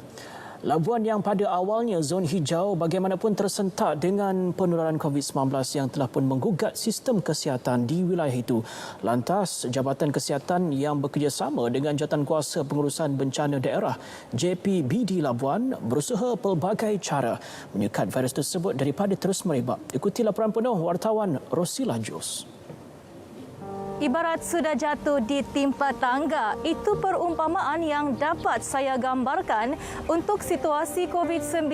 Labuan yang pada awalnya zon hijau bagaimanapun tersentak dengan penularan COVID-19 yang telah pun menggugat sistem kesihatan di wilayah itu. Lantas, Jabatan Kesihatan yang bekerjasama dengan Jawatankuasa Pengurusan Bencana Daerah JPBD Labuan berusaha pelbagai cara menyekat virus tersebut daripada terus merebak. Ikuti laporan penuh wartawan Rosila Jos. Ibarat sudah jatuh di timpa tangga, itu perumpamaan yang dapat saya gambarkan untuk situasi COVID-19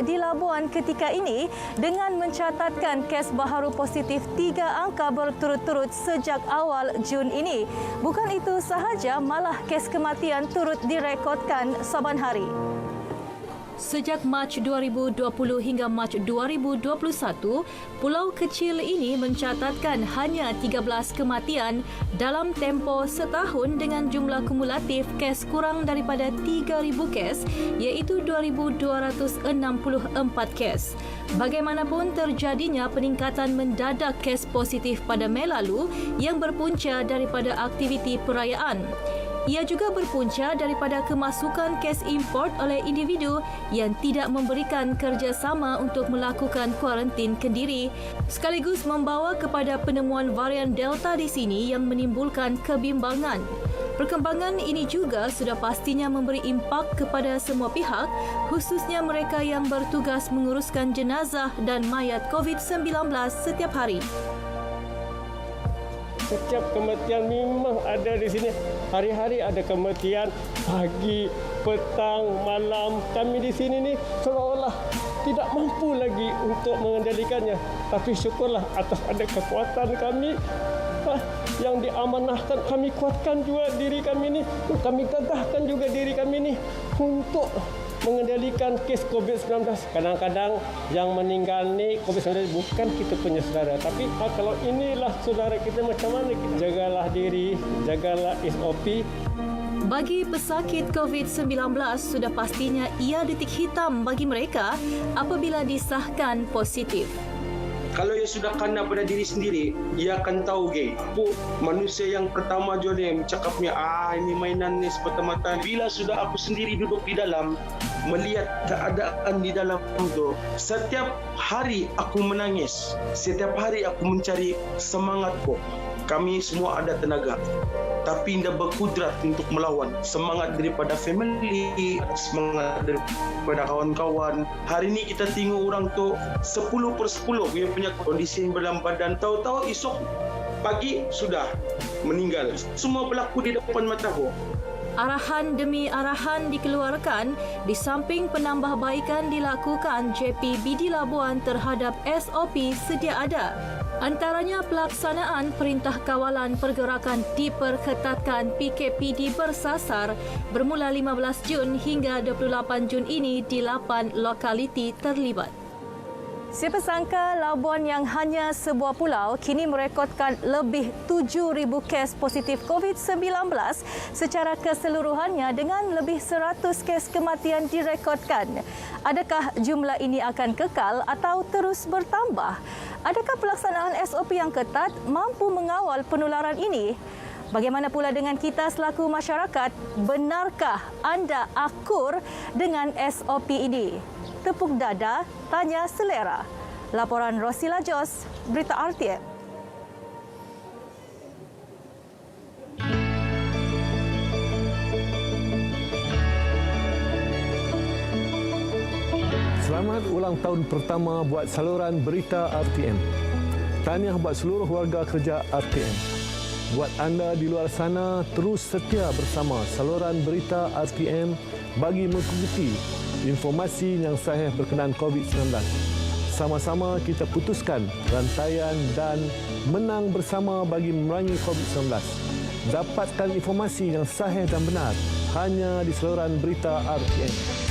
di Labuan ketika ini dengan mencatatkan kes baharu positif 3 angka berturut-turut sejak awal Jun ini. Bukan itu sahaja, malah kes kematian turut direkodkan saban hari. Sejak Mac 2020 hingga Mac 2021, pulau kecil ini mencatatkan hanya 13 kematian dalam tempoh setahun dengan jumlah kumulatif kes kurang daripada 3,000 kes iaitu 2,264 kes. Bagaimanapun terjadinya peningkatan mendadak kes positif pada Mei lalu yang berpunca daripada aktiviti perayaan. Ia juga berpunca daripada kemasukan kes import oleh individu yang tidak memberikan kerjasama untuk melakukan kuarantin kendiri, sekaligus membawa kepada penemuan varian Delta di sini yang menimbulkan kebimbangan. Perkembangan ini juga sudah pastinya memberi impak kepada semua pihak, khususnya mereka yang bertugas menguruskan jenazah dan mayat COVID-19 setiap hari. Setiap kematian memang ada di sini. Hari-hari ada kematian, pagi, petang, malam. Kami di sini ni seolah-olah tidak mampu lagi untuk mengendalikannya. Tapi syukurlah atas ada kekuatan kami yang diamanahkan. Kami kuatkan juga diri kami ni. Kami gagahkan juga diri kami ni untuk mengendalikan kes COVID-19. Kadang-kadang yang meninggal ni COVID-19 bukan kita punya saudara. Tapi kalau inilah saudara kita, macam mana kita jagalah diri, jagalah SOP. Bagi pesakit COVID-19, sudah pastinya ia detik hitam bagi mereka apabila disahkan positif. Kalau ia sudah kena pada diri sendiri, ia akan tahu manusia yang pertama je ni cakapnya ini mainan ni semata-mata. Bila sudah aku sendiri duduk di dalam, melihat keadaan di dalam tu, setiap hari aku menangis, setiap hari aku mencari semangatku. Kami semua ada tenaga, tapi tidak berkudrat untuk melawan. Semangat daripada family, semangat daripada kawan-kawan. Hari ini kita tengok orang tu 10/10 dia punya kondisi yang dalam badan. Tahu-tahu esok pagi sudah meninggal. Semua berlaku di depan mataku. Arahan demi arahan dikeluarkan di samping penambahbaikan dilakukan JPBD Labuan terhadap SOP sedia ada. Antaranya pelaksanaan Perintah Kawalan Pergerakan diperketatkan PKPD bersasar bermula 15 Jun hingga 28 Jun ini di 8 lokaliti terlibat. Siapa sangka Labuan yang hanya sebuah pulau kini merekodkan lebih 7,000 kes positif COVID-19 secara keseluruhannya dengan lebih 100 kes kematian direkodkan. Adakah jumlah ini akan kekal atau terus bertambah? Adakah pelaksanaan SOP yang ketat mampu mengawal penularan ini? Bagaimana pula dengan kita selaku masyarakat? Benarkah anda akur dengan SOP ini? Tepuk dada, tanya selera. Laporan Rosila Jos, Berita RTM. Selamat ulang tahun pertama buat saluran berita RTM. Tahniah buat seluruh warga kerja RTM. Buat anda di luar sana, terus setia bersama saluran berita RTM bagi mengikuti informasi yang sahih berkenaan COVID-19. Sama-sama kita putuskan rantaian dan menang bersama bagi memerangi COVID-19. Dapatkan informasi yang sahih dan benar hanya di saluran berita RTM.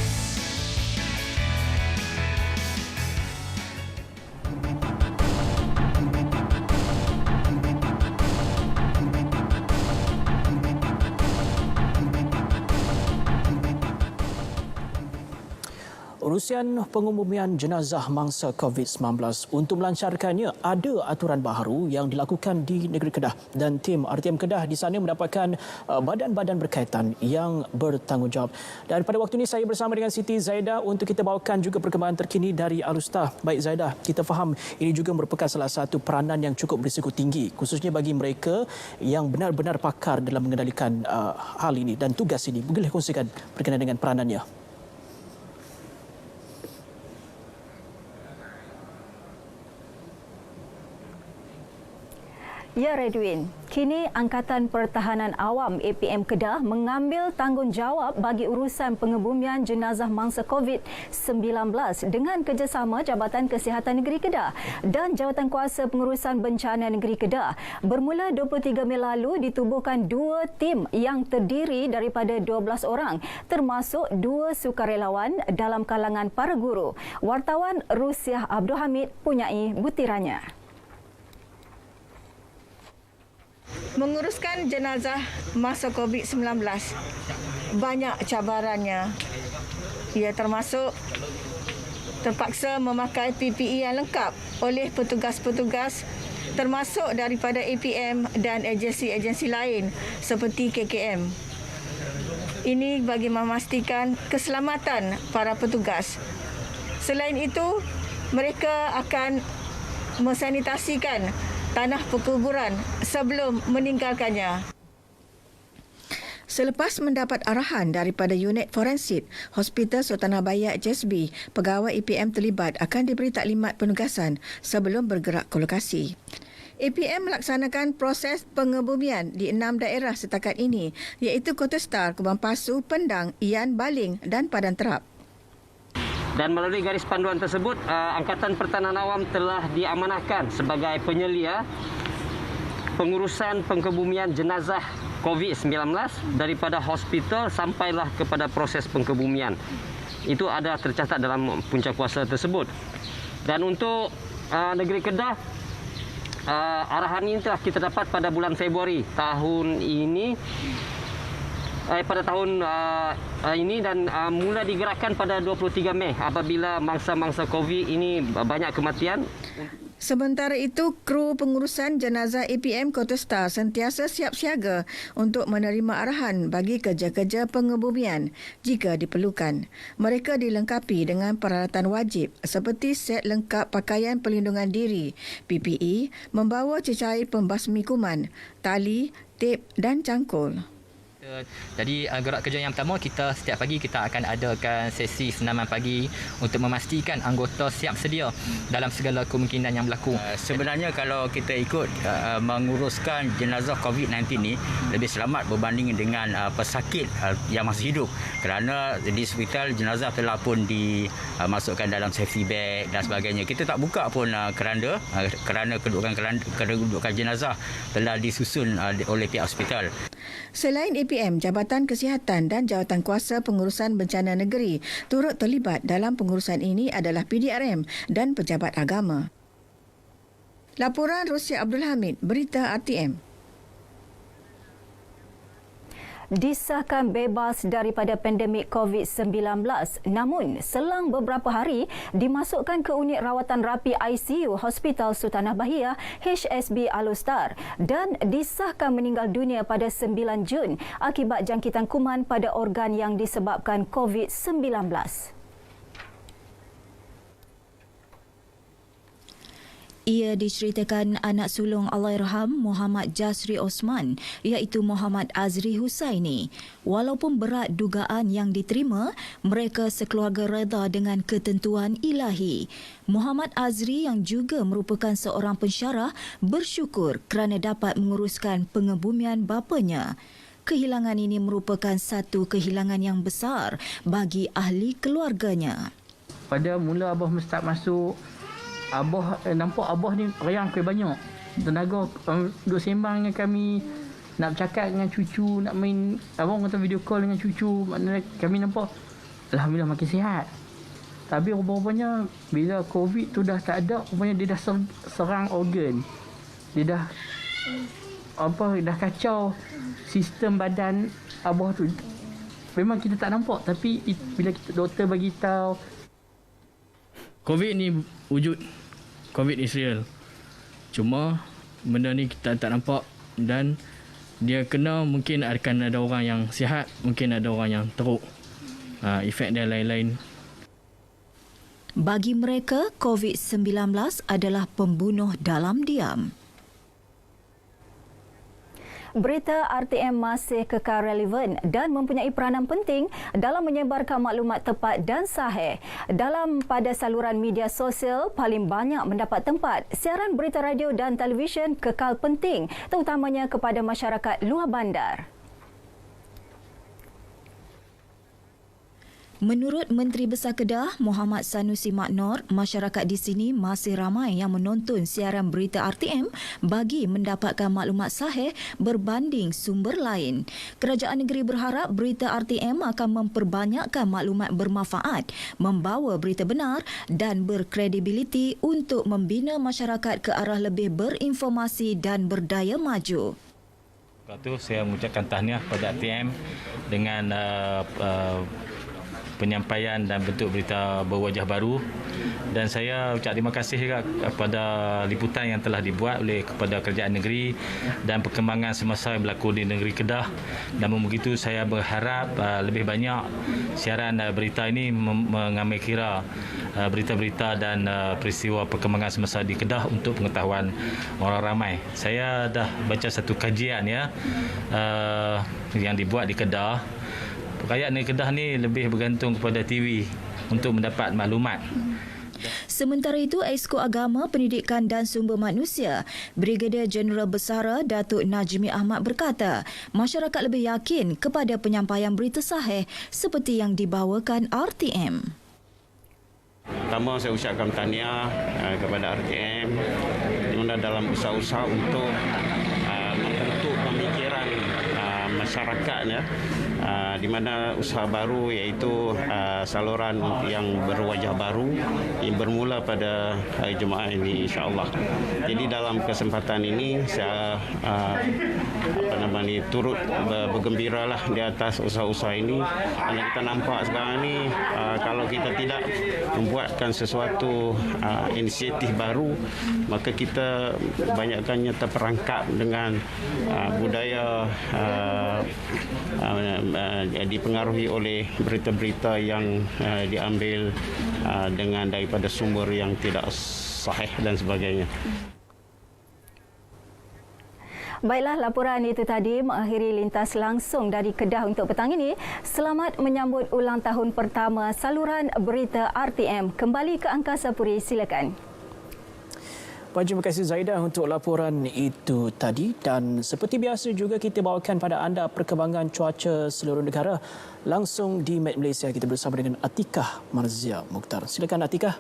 Urusan pengumuman jenazah mangsa COVID-19 untuk melancarkannya ada aturan baharu yang dilakukan di negeri Kedah dan tim RTM Kedah di sana mendapatkan badan-badan berkaitan yang bertanggungjawab. Dan pada waktu ini saya bersama dengan Siti Zaidah untuk kita bawakan juga perkembangan terkini dari Alustah. Baik Zaidah, kita faham ini juga merupakan salah satu peranan yang cukup berisiko tinggi khususnya bagi mereka yang benar-benar pakar dalam mengendalikan hal ini dan tugas ini. Boleh kongsikan berkenaan dengan peranannya? Ya, Redwin. Kini Angkatan Pertahanan Awam APM Kedah mengambil tanggungjawab bagi urusan pengebumian jenazah mangsa COVID-19 dengan kerjasama Jabatan Kesihatan Negeri Kedah dan Jawatankuasa Pengurusan Bencana Negeri Kedah. Bermula 23 Mei lalu ditubuhkan 2 tim yang terdiri daripada 12 orang termasuk 2 sukarelawan dalam kalangan para guru. Wartawan Rusiah Abdul Hamid punyai butirannya. Menguruskan jenazah masa COVID-19 banyak cabarannya. Ia termasuk terpaksa memakai PPE yang lengkap oleh petugas-petugas termasuk daripada APM dan agensi-agensi lain seperti KKM. Ini bagi memastikan keselamatan para petugas. Selain itu, mereka akan mensanitasikan tanah perkuburan sebelum meninggalkannya. Selepas mendapat arahan daripada unit forensik Hospital Sultanah Bayak JSB, pegawai APM terlibat akan diberi taklimat penugasan sebelum bergerak ke lokasi. APM melaksanakan proses pengebumian di 6 daerah setakat ini iaitu Kota Star, Kubang Pasu, Pendang, Ian, Baling dan Padan Terap. Dan melalui garis panduan tersebut, Angkatan Pertahanan Awam telah diamanahkan sebagai penyelia pengurusan pengkebumian jenazah COVID-19 daripada hospital sampailah kepada proses pengkebumian. Itu ada tercatat dalam punca kuasa tersebut. Dan untuk negeri Kedah, arahan ini telah kita dapat pada bulan Februari tahun ini. Pada tahun ini dan mula digerakkan pada 23 Mei apabila mangsa-mangsa COVID ini banyak kematian. Sementara itu, kru pengurusan jenazah APM Kota Star sentiasa siap siaga untuk menerima arahan bagi kerja-kerja pengebumian jika diperlukan. Mereka dilengkapi dengan peralatan wajib seperti set lengkap pakaian pelindungan diri, PPE, membawa cecair pembasmi kuman, tali, tip dan cangkul. Jadi gerak kerja yang pertama, kita setiap pagi kita akan adakan sesi senaman pagi untuk memastikan anggota siap sedia dalam segala kemungkinan yang berlaku. Sebenarnya kalau kita ikut menguruskan jenazah COVID-19 ni lebih selamat berbanding dengan pesakit yang masih hidup, kerana di hospital jenazah telah pun dimasukkan dalam safety bag dan sebagainya. Kita tak buka pun keranda kerana kedudukan jenazah telah disusun oleh pihak hospital. Selain APM, Jabatan Kesihatan dan Jawatankuasa Pengurusan Bencana Negeri turut terlibat dalam pengurusan ini adalah PDRM dan pejabat agama. Laporan Rusiah Abdul Hamid, Berita RTM. Disahkan bebas daripada pandemik COVID-19 namun selang beberapa hari dimasukkan ke unit rawatan rapi ICU Hospital Sultanah Bahia HSB Alustar dan disahkan meninggal dunia pada 9 Jun akibat jangkitan kuman pada organ yang disebabkan COVID-19. Ia diceritakan anak sulung Allahyarham Muhammad Jasri Osman iaitu Muhammad Azri Husaini. Walaupun berat dugaan yang diterima, mereka sekeluarga reda dengan ketentuan ilahi. Muhammad Azri yang juga merupakan seorang pensyarah bersyukur kerana dapat menguruskan pengebumian bapanya. Kehilangan ini merupakan satu kehilangan yang besar bagi ahli keluarganya. Pada mula Abah start masuk, Abah nampak Abah ni rayang kuih banyak. Tenaga duk sembang dengan kami, nak bercakap dengan cucu, nak main abang kata video call dengan cucu. Maknanya kami nampak alhamdulillah makin sihat. Tapi rupanya bila COVID tu dah tak ada, rupanya dia dah serang organ. Dia dah dah kacau sistem badan Abah tu. Memang kita tak nampak, tapi bila doktor bagi tahu COVID ni wujud, COVID is real. Cuma benda ni kita tak nampak dan dia kena, mungkin akan ada orang yang sihat, mungkin ada orang yang teruk. Efek dia lain-lain. Bagi mereka, COVID-19 adalah pembunuh dalam diam. Berita RTM masih kekal relevan dan mempunyai peranan penting dalam menyebarkan maklumat tepat dan sahih. Pada saluran media sosial, paling banyak mendapat tempat. Siaran berita radio dan televisyen kekal penting, terutamanya kepada masyarakat luar bandar. Menurut Menteri Besar Kedah, Muhammad Sanusi Maknor, masyarakat di sini masih ramai yang menonton siaran berita RTM bagi mendapatkan maklumat sahih berbanding sumber lain. Kerajaan negeri berharap berita RTM akan memperbanyakkan maklumat bermanfaat, membawa berita benar dan berkredibiliti untuk membina masyarakat ke arah lebih berinformasi dan berdaya maju. Itu saya mengucapkan tahniah kepada RTM dengan penyampaian dan bentuk berita berwajah baru, dan saya ucap terima kasih juga kepada liputan yang telah dibuat oleh kepada kerajaan negeri dan perkembangan semasa yang berlaku di negeri Kedah. Namun begitu, saya berharap lebih banyak siaran berita ini mengambil kira berita-berita dan peristiwa perkembangan semasa di Kedah untuk pengetahuan orang ramai. Saya dah baca satu kajian yang dibuat di Kedah. Rakyat negeri Kedah ni lebih bergantung kepada TV untuk mendapat maklumat. Sementara itu, Esko Agama, Pendidikan dan Sumber Manusia, Brigadier Jeneral Bersara Datuk Najmi Ahmad berkata, masyarakat lebih yakin kepada penyampaian berita sahih seperti yang dibawakan RTM. Pertama, saya ucapkan tahniah kepada RTM dalam usaha-usaha untuk membentuk pemikiran masyarakat di mana usaha baru iaitu saluran yang berwajah baru yang bermula pada hari Jumaat ini, insya-Allah. Jadi dalam kesempatan ini saya turut bergembiralah di atas usaha-usaha ini. Karena kita nampak sekarang ni kalau kita tidak membuatkan sesuatu inisiatif baru, maka kita banyakkannya terperangkap dengan budaya dipengaruhi oleh berita-berita yang diambil daripada sumber yang tidak sahih dan sebagainya. Baiklah, laporan itu tadi mengakhiri lintas langsung dari Kedah untuk petang ini. Selamat menyambut ulang tahun pertama saluran berita RTM. Kembali ke Angkasa Puri, silakan. Baik, terima kasih Zaidah untuk laporan itu tadi, dan seperti biasa juga kita bawakan pada anda perkembangan cuaca seluruh negara langsung di Met Malaysia. Kita bersama dengan Atikah Marzia Mukhtar. Silakan Atikah.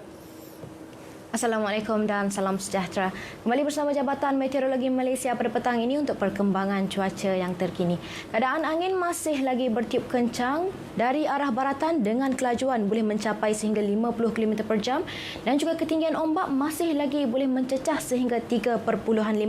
Assalamualaikum dan salam sejahtera. Kembali bersama Jabatan Meteorologi Malaysia pada petang ini untuk perkembangan cuaca yang terkini. Keadaan angin masih lagi bertiup kencang dari arah baratan dengan kelajuan boleh mencapai sehingga 50 km per jam dan juga ketinggian ombak masih lagi boleh mencecah sehingga 3.5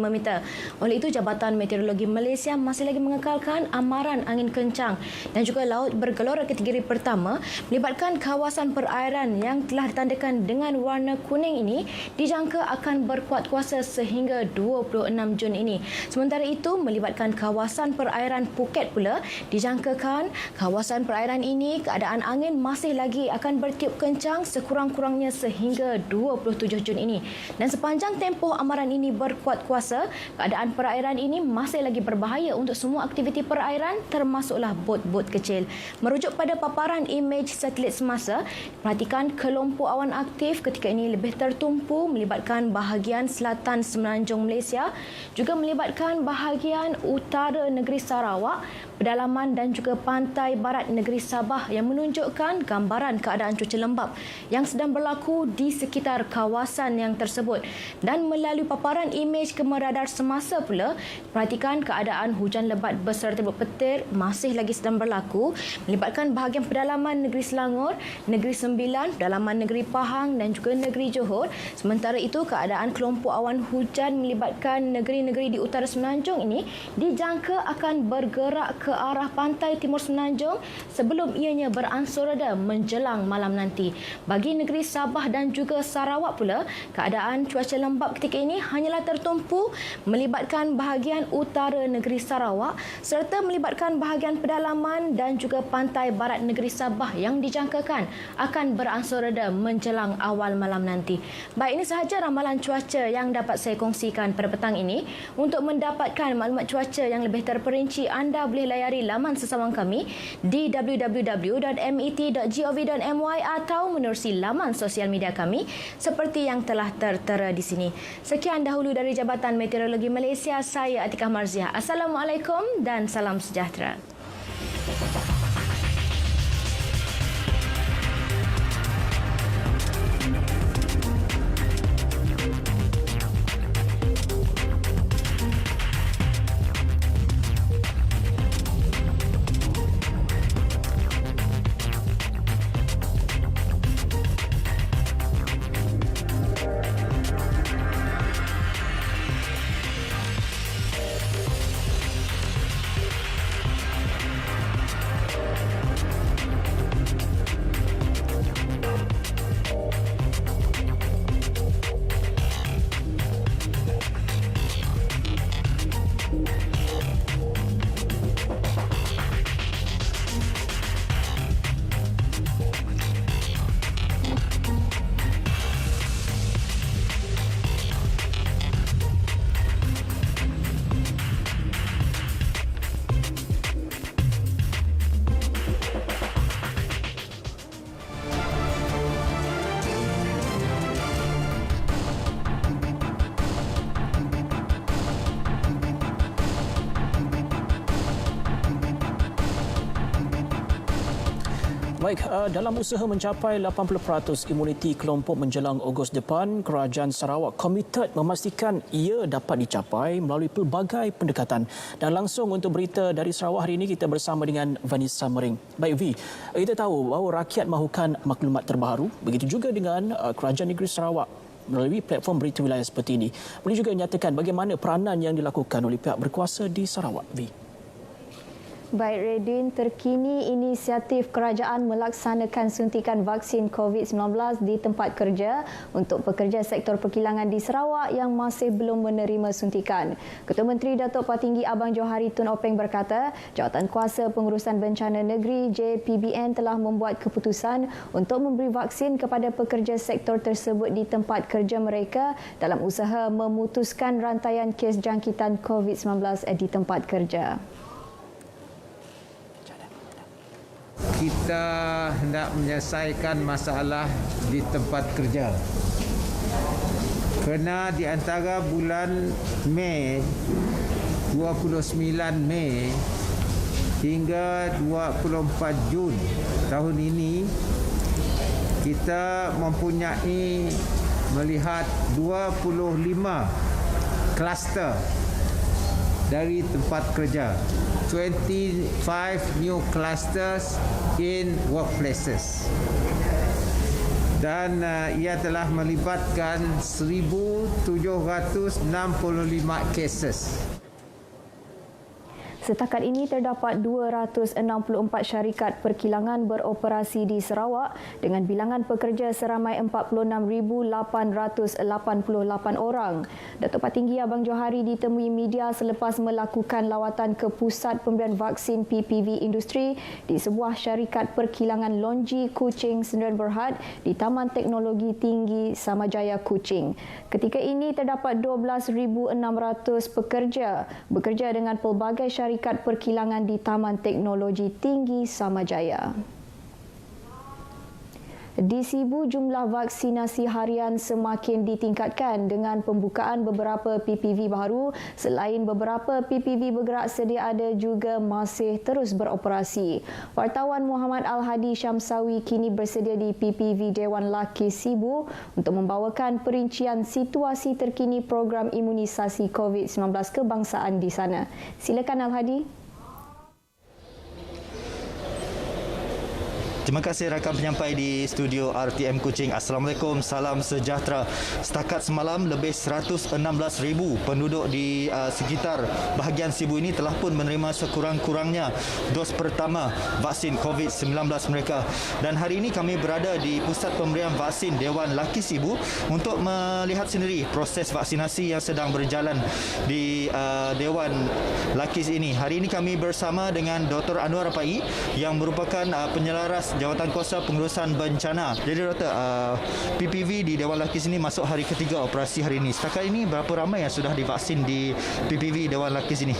meter. Oleh itu, Jabatan Meteorologi Malaysia masih lagi mengekalkan amaran angin kencang dan juga laut bergelora kategori pertama melibatkan kawasan perairan yang telah ditandakan dengan warna kuning ini ini dijangka akan berkuat kuasa sehingga 26 Jun ini. Sementara itu, melibatkan kawasan perairan Phuket pula, dijangkakan kawasan perairan ini keadaan angin masih lagi akan bertiup kencang sekurang-kurangnya sehingga 27 Jun ini. Dan sepanjang tempoh amaran ini berkuat kuasa, keadaan perairan ini masih lagi berbahaya untuk semua aktiviti perairan termasuklah bot-bot kecil. Merujuk pada paparan imej satelit semasa, perhatikan kelompok awan aktif ketika ini lebih tertumpu melibatkan bahagian selatan semenanjung Malaysia, juga melibatkan bahagian utara negeri Sarawak, pedalaman dan juga pantai barat negeri Sabah yang menunjukkan gambaran keadaan cuaca lembap yang sedang berlaku di sekitar kawasan yang tersebut. Dan melalui paparan imej kemeradar semasa pula, perhatikan keadaan hujan lebat beserta petir masih lagi sedang berlaku melibatkan bahagian pedalaman negeri Selangor, negeri Sembilan, pedalaman negeri Pahang dan juga negeri Johor. Sementara itu, keadaan kelompok awan hujan melibatkan negeri-negeri di utara semenanjung ini dijangka akan bergerak ke arah pantai timur semenanjung sebelum ianya beransur reda menjelang malam nanti. Bagi negeri Sabah dan juga Sarawak pula, keadaan cuaca lembap ketika ini hanyalah tertumpu melibatkan bahagian utara negeri Sarawak serta melibatkan bahagian pedalaman dan juga pantai barat negeri Sabah yang dijangkakan akan beransur reda menjelang awal malam nanti. Baik, ini sahaja ramalan cuaca yang dapat saya kongsikan pada petang ini. Untuk mendapatkan maklumat cuaca yang lebih terperinci, anda boleh layari laman sesawang kami di www.met.gov.my atau menerusi laman sosial media kami seperti yang telah tertera di sini. Sekian dahulu dari Jabatan Meteorologi Malaysia, saya Atikah Marziah. Assalamualaikum dan salam sejahtera. Baik, dalam usaha mencapai 80% imuniti kelompok menjelang Ogos depan, Kerajaan Sarawak komited memastikan ia dapat dicapai melalui pelbagai pendekatan. Dan langsung untuk berita dari Sarawak hari ini, kita bersama dengan Vanessa Mering. Baik, V, kita tahu bahawa rakyat mahukan maklumat terbaru, begitu juga dengan Kerajaan Negeri Sarawak melalui platform berita wilayah seperti ini. Boleh juga nyatakan bagaimana peranan yang dilakukan oleh pihak berkuasa di Sarawak, V? Baik, Redin, terkini inisiatif kerajaan melaksanakan suntikan vaksin COVID-19 di tempat kerja untuk pekerja sektor perkilangan di Sarawak yang masih belum menerima suntikan. Ketua Menteri Datuk Patinggi Abang Johari Tun Openg berkata, Jawatan Kuasa Pengurusan Bencana Negeri JPBN telah membuat keputusan untuk memberi vaksin kepada pekerja sektor tersebut di tempat kerja mereka dalam usaha memutuskan rantaian kes jangkitan COVID-19 di tempat kerja. Kita hendak menyelesaikan masalah di tempat kerja. Kerana di antara bulan Mei, 29 Mei hingga 24 Jun tahun ini, kita mempunyai melihat 25 kluster dari tempat kerja. 25 new clusters in workplaces. Dan ia telah melibatkan 1,765 cases. Setakat ini terdapat 264 syarikat perkilangan beroperasi di Sarawak dengan bilangan pekerja seramai 46,888 orang. Datuk Patinggi Abang Johari ditemui media selepas melakukan lawatan ke pusat pemberian vaksin PPV Industri di sebuah syarikat perkilangan Lonji Kuching Sdn Bhd di Taman Teknologi Tinggi Samajaya Kuching. Ketika ini terdapat 12,600 pekerja bekerja dengan pelbagai syarikat perkilangan di Taman Teknologi Tinggi Samajaya. Di Sibu, jumlah vaksinasi harian semakin ditingkatkan dengan pembukaan beberapa PPV baru. Selain beberapa PPV bergerak sedia ada juga masih terus beroperasi. Wartawan Muhammad Al-Hadi Syamsawi kini bersedia di PPV Dewan Laki Sibu untuk membawakan perincian situasi terkini program imunisasi COVID-19 kebangsaan di sana. Silakan Al-Hadi. Terima kasih rakan penyampai di studio RTM Kuching. Assalamualaikum, salam sejahtera. Setakat semalam, lebih 116,000 penduduk di sekitar bahagian Sibu ini telah pun menerima sekurang-kurangnya dos pertama vaksin COVID-19 mereka. Dan hari ini kami berada di Pusat Pemberian Vaksin Dewan Laki Sibu untuk melihat sendiri proses vaksinasi yang sedang berjalan di Dewan Laki ini. Hari ini kami bersama dengan Dr. Anwar Pai yang merupakan penyelaras Jawatankuasa Pengurusan Bencana. Jadi Doktor, PPV di Dewan Laki sini masuk hari ketiga operasi hari ini. Setakat ini berapa ramai yang sudah divaksin di PPV Dewan Laki sini?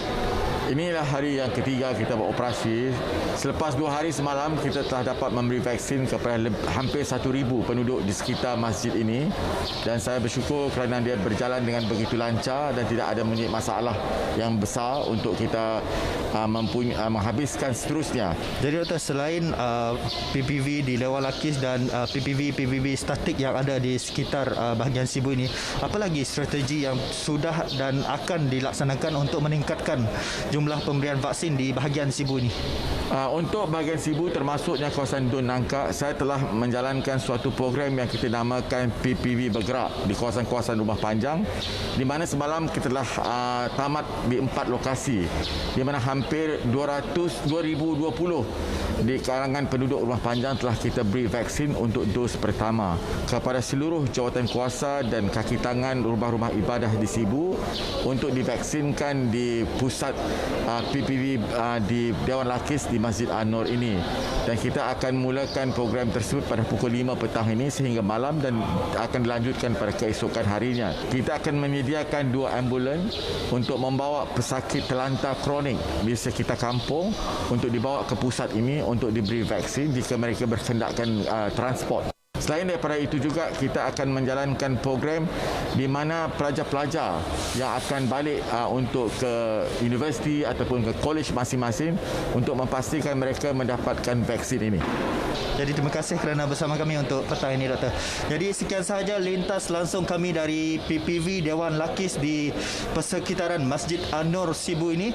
Inilah hari yang ketiga kita beroperasi. Selepas 2 hari semalam, kita telah dapat memberi vaksin kepada hampir 1,000 penduduk di sekitar masjid ini. Dan saya bersyukur kerana dia berjalan dengan begitu lancar dan tidak ada masalah yang besar untuk kita menghabiskan seterusnya. Jadi Doktor, selain PPV di Dewan Laki dan PPV statik yang ada di sekitar bahagian Sibu ini, apa lagi strategi yang sudah dan akan dilaksanakan untuk meningkatkan jumlah pemberian vaksin di bahagian Sibu ini? Untuk bahagian Sibu termasuknya kawasan Dun Nangka, saya telah menjalankan suatu program yang kita namakan PPV bergerak di kawasan-kawasan rumah panjang, di mana semalam kita telah tamat di 4 lokasi, di mana hampir 2,020 di kalangan penduduk rumah panjang telah kita beri vaksin untuk dos pertama kepada seluruh jawatan kuasa dan kaki tangan rumah-rumah ibadah di Sibu untuk divaksinkan di pusat PPV di Dewan Lakis di Masjid An-Nur ini. Dan kita akan mulakan program tersebut pada pukul 5 petang ini sehingga malam dan akan dilanjutkan pada keesokan harinya. Kita akan menyediakan 2 ambulans untuk membawa pesakit terlantar kronik di sekitar kampung untuk dibawa ke pusat ini untuk diberi vaksin jika mereka berkendakkan transport. Selain daripada itu juga kita akan menjalankan program di mana pelajar-pelajar yang akan balik untuk ke universiti ataupun ke college masing-masing untuk memastikan mereka mendapatkan vaksin ini. Jadi terima kasih kerana bersama kami untuk petang ini Doktor. Jadi sekian sahaja lintas langsung kami dari PPV Dewan Lakis di persekitaran Masjid An-Nur Sibu ini.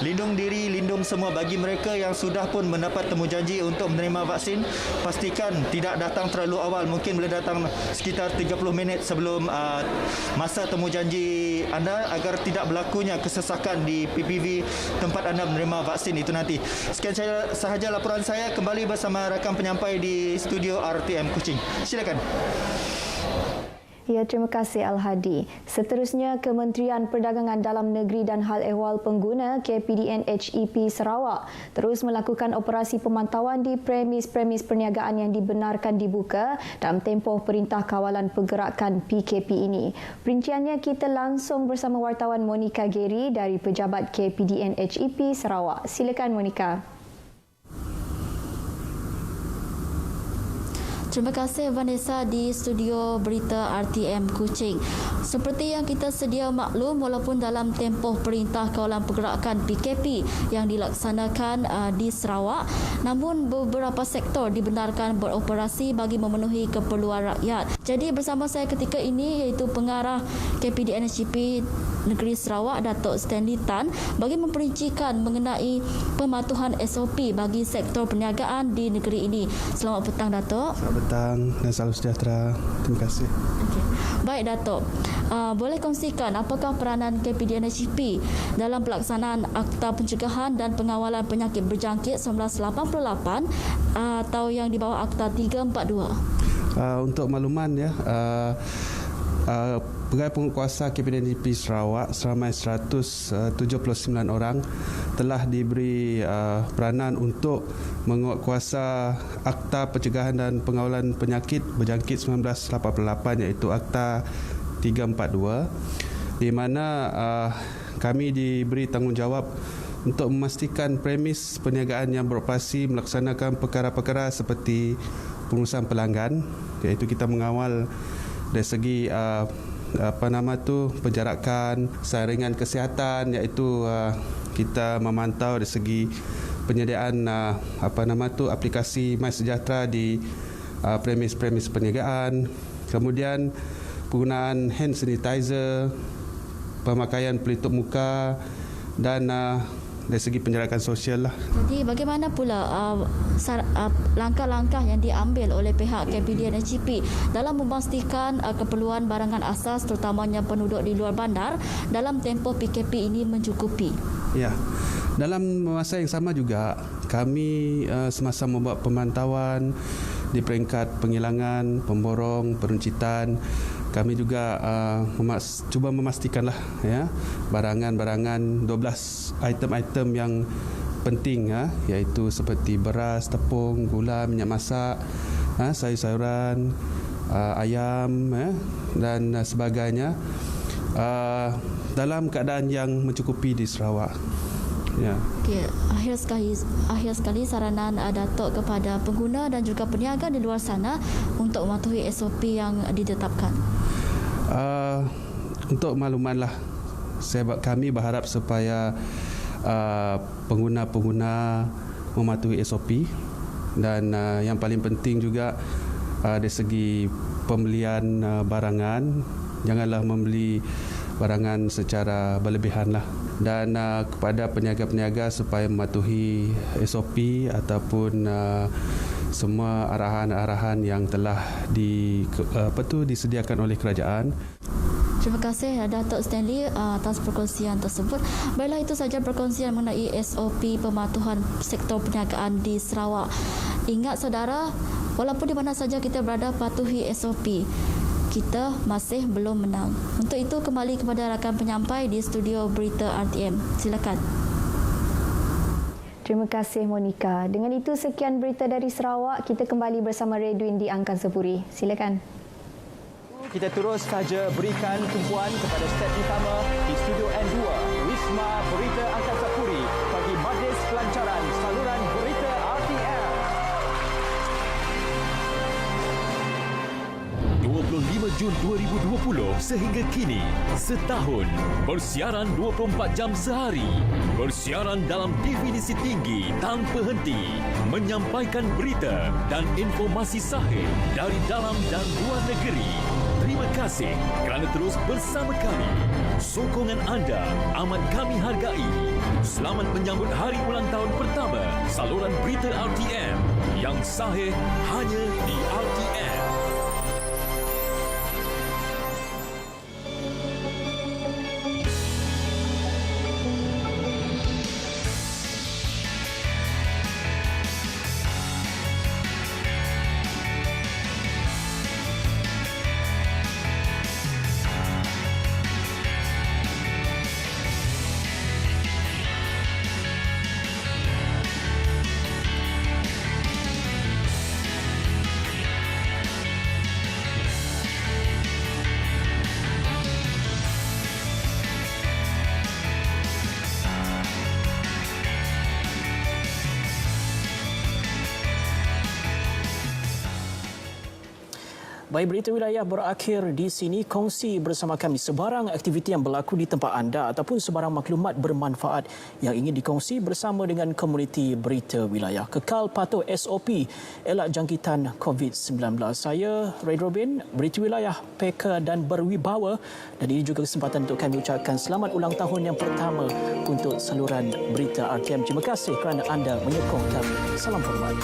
Lindung diri, lindung semua bagi mereka yang sudah pun mendapat temujanji untuk menerima vaksin. Pastikan tidak datang terlalu awal, mungkin boleh datang sekitar 30 minit sebelum masa temujanji anda agar tidak berlakunya kesesakan di PPV tempat anda menerima vaksin itu nanti. Sekian sahaja laporan saya, kembali bersama rakan penyampai di studio RTM Kuching. Silakan. Ya, terima kasih Al-Hadi. Seterusnya, Kementerian Perdagangan Dalam Negeri dan Hal Ehwal Pengguna KPDN HEP Sarawak terus melakukan operasi pemantauan di premis-premis perniagaan yang dibenarkan dibuka dalam tempoh Perintah Kawalan Pergerakan PKP ini. Perinciannya kita langsung bersama wartawan Monica Geri dari Pejabat KPDN HEP Sarawak. Silakan Monica. Terima kasih Vanessa di studio berita RTM Kuching. Seperti yang kita sedia maklum, walaupun dalam tempoh Perintah Kawalan Pergerakan PKP yang dilaksanakan di Sarawak, namun beberapa sektor dibenarkan beroperasi bagi memenuhi keperluan rakyat. Jadi bersama saya ketika ini iaitu Pengarah KPDN HEP Negeri Sarawak, Datuk Stanley Tan, bagi memperincikan mengenai pematuhan SOP bagi sektor perniagaan di negeri ini. Selamat petang Datuk. petang dan salam sejahtera. Terima kasih. Okay. Baik Datuk, boleh kongsikan apakah peranan KPDNHP dalam pelaksanaan Akta Pencegahan dan Pengawalan Penyakit Berjangkit 1988 atau yang di bawah Akta 342? Untuk makluman ya, Pegawai Penguatkuasa KPDNHP Sarawak seramai 179 orang telah diberi peranan untuk menguatkuasa Akta Pencegahan dan Pengawalan Penyakit Berjangkit 1988 iaitu Akta 342, di mana kami diberi tanggungjawab untuk memastikan premis perniagaan yang beroperasi melaksanakan perkara-perkara seperti pengurusan pelanggan, iaitu kita mengawal dari segi penjarakan, saringan kesihatan, iaitu kita memantau dari segi penyediaan aplikasi MySejahtera di premis-premis perniagaan, kemudian penggunaan hand sanitizer, pemakaian pelitup muka dan dari segi penjarakan sosial lah. Jadi bagaimana pula langkah-langkah yang diambil oleh pihak KPDNHP dalam memastikan keperluan barangan asas terutamanya penduduk di luar bandar dalam tempoh PKP ini mencukupi? Ya, dalam masa yang sama juga kami semasa membuat pemantauan di peringkat penghilangan, pemborong, peruncitan, kami juga cuba memastikanlah ya barangan-barangan 12 item-item yang penting iaitu seperti beras, tepung, gula, minyak masak, sayur-sayuran, ayam dan sebagainya dalam keadaan yang mencukupi di Sarawak. Ya. Okay. Akhir sekali saranan Datuk kepada pengguna dan juga peniaga di luar sana untuk mematuhi SOP yang ditetapkan. Untuk maklumanlah, kami berharap supaya pengguna-pengguna mematuhi SOP dan yang paling penting juga dari segi pembelian barangan, janganlah membeli barangan secara berlebihan lah. Dan kepada peniaga-peniaga supaya mematuhi SOP ataupun semua arahan-arahan yang telah disediakan oleh kerajaan. Terima kasih Datuk Stanley atas perkongsian tersebut. Baiklah, itu saja perkongsian mengenai SOP pematuhan sektor perniagaan di Sarawak. Ingat saudara, walaupun di mana saja kita berada, patuhi SOP. Kita masih belum menang. Untuk itu kembali kepada rakan penyampai di studio berita RTM. Silakan. Terima kasih Monika. Dengan itu sekian berita dari Sarawak. Kita kembali bersama Redwin di Angkasa Puri. Silakan. Kita terus saja berikan tumpuan kepada step utama di studio N2 Wisma Berita Angkasa Puri bagi majlis pelancaran saluran berita RTM. 25 Jun 2020 sehingga kini setahun bersiaran 24 jam sehari, bersiaran dalam definisi tinggi tanpa henti, menyampaikan berita dan informasi sahih dari dalam dan luar negeri. Terima kasih kerana terus bersama kami. Sokongan anda amat kami hargai. Selamat menyambut hari ulang tahun pertama saluran berita RTM yang sahih hanya di RTM. Baik, berita wilayah berakhir di sini. Kongsi bersama kami sebarang aktiviti yang berlaku di tempat anda ataupun sebarang maklumat bermanfaat yang ingin dikongsi bersama dengan komuniti berita wilayah. Kekal patuh SOP, elak jangkitan COVID-19. Saya Ray Robin, berita wilayah peka dan berwibawa, dan ini juga kesempatan untuk kami ucapkan selamat ulang tahun yang pertama untuk saluran berita RTM. Terima kasih kerana anda menyokong kami. Salam hormat.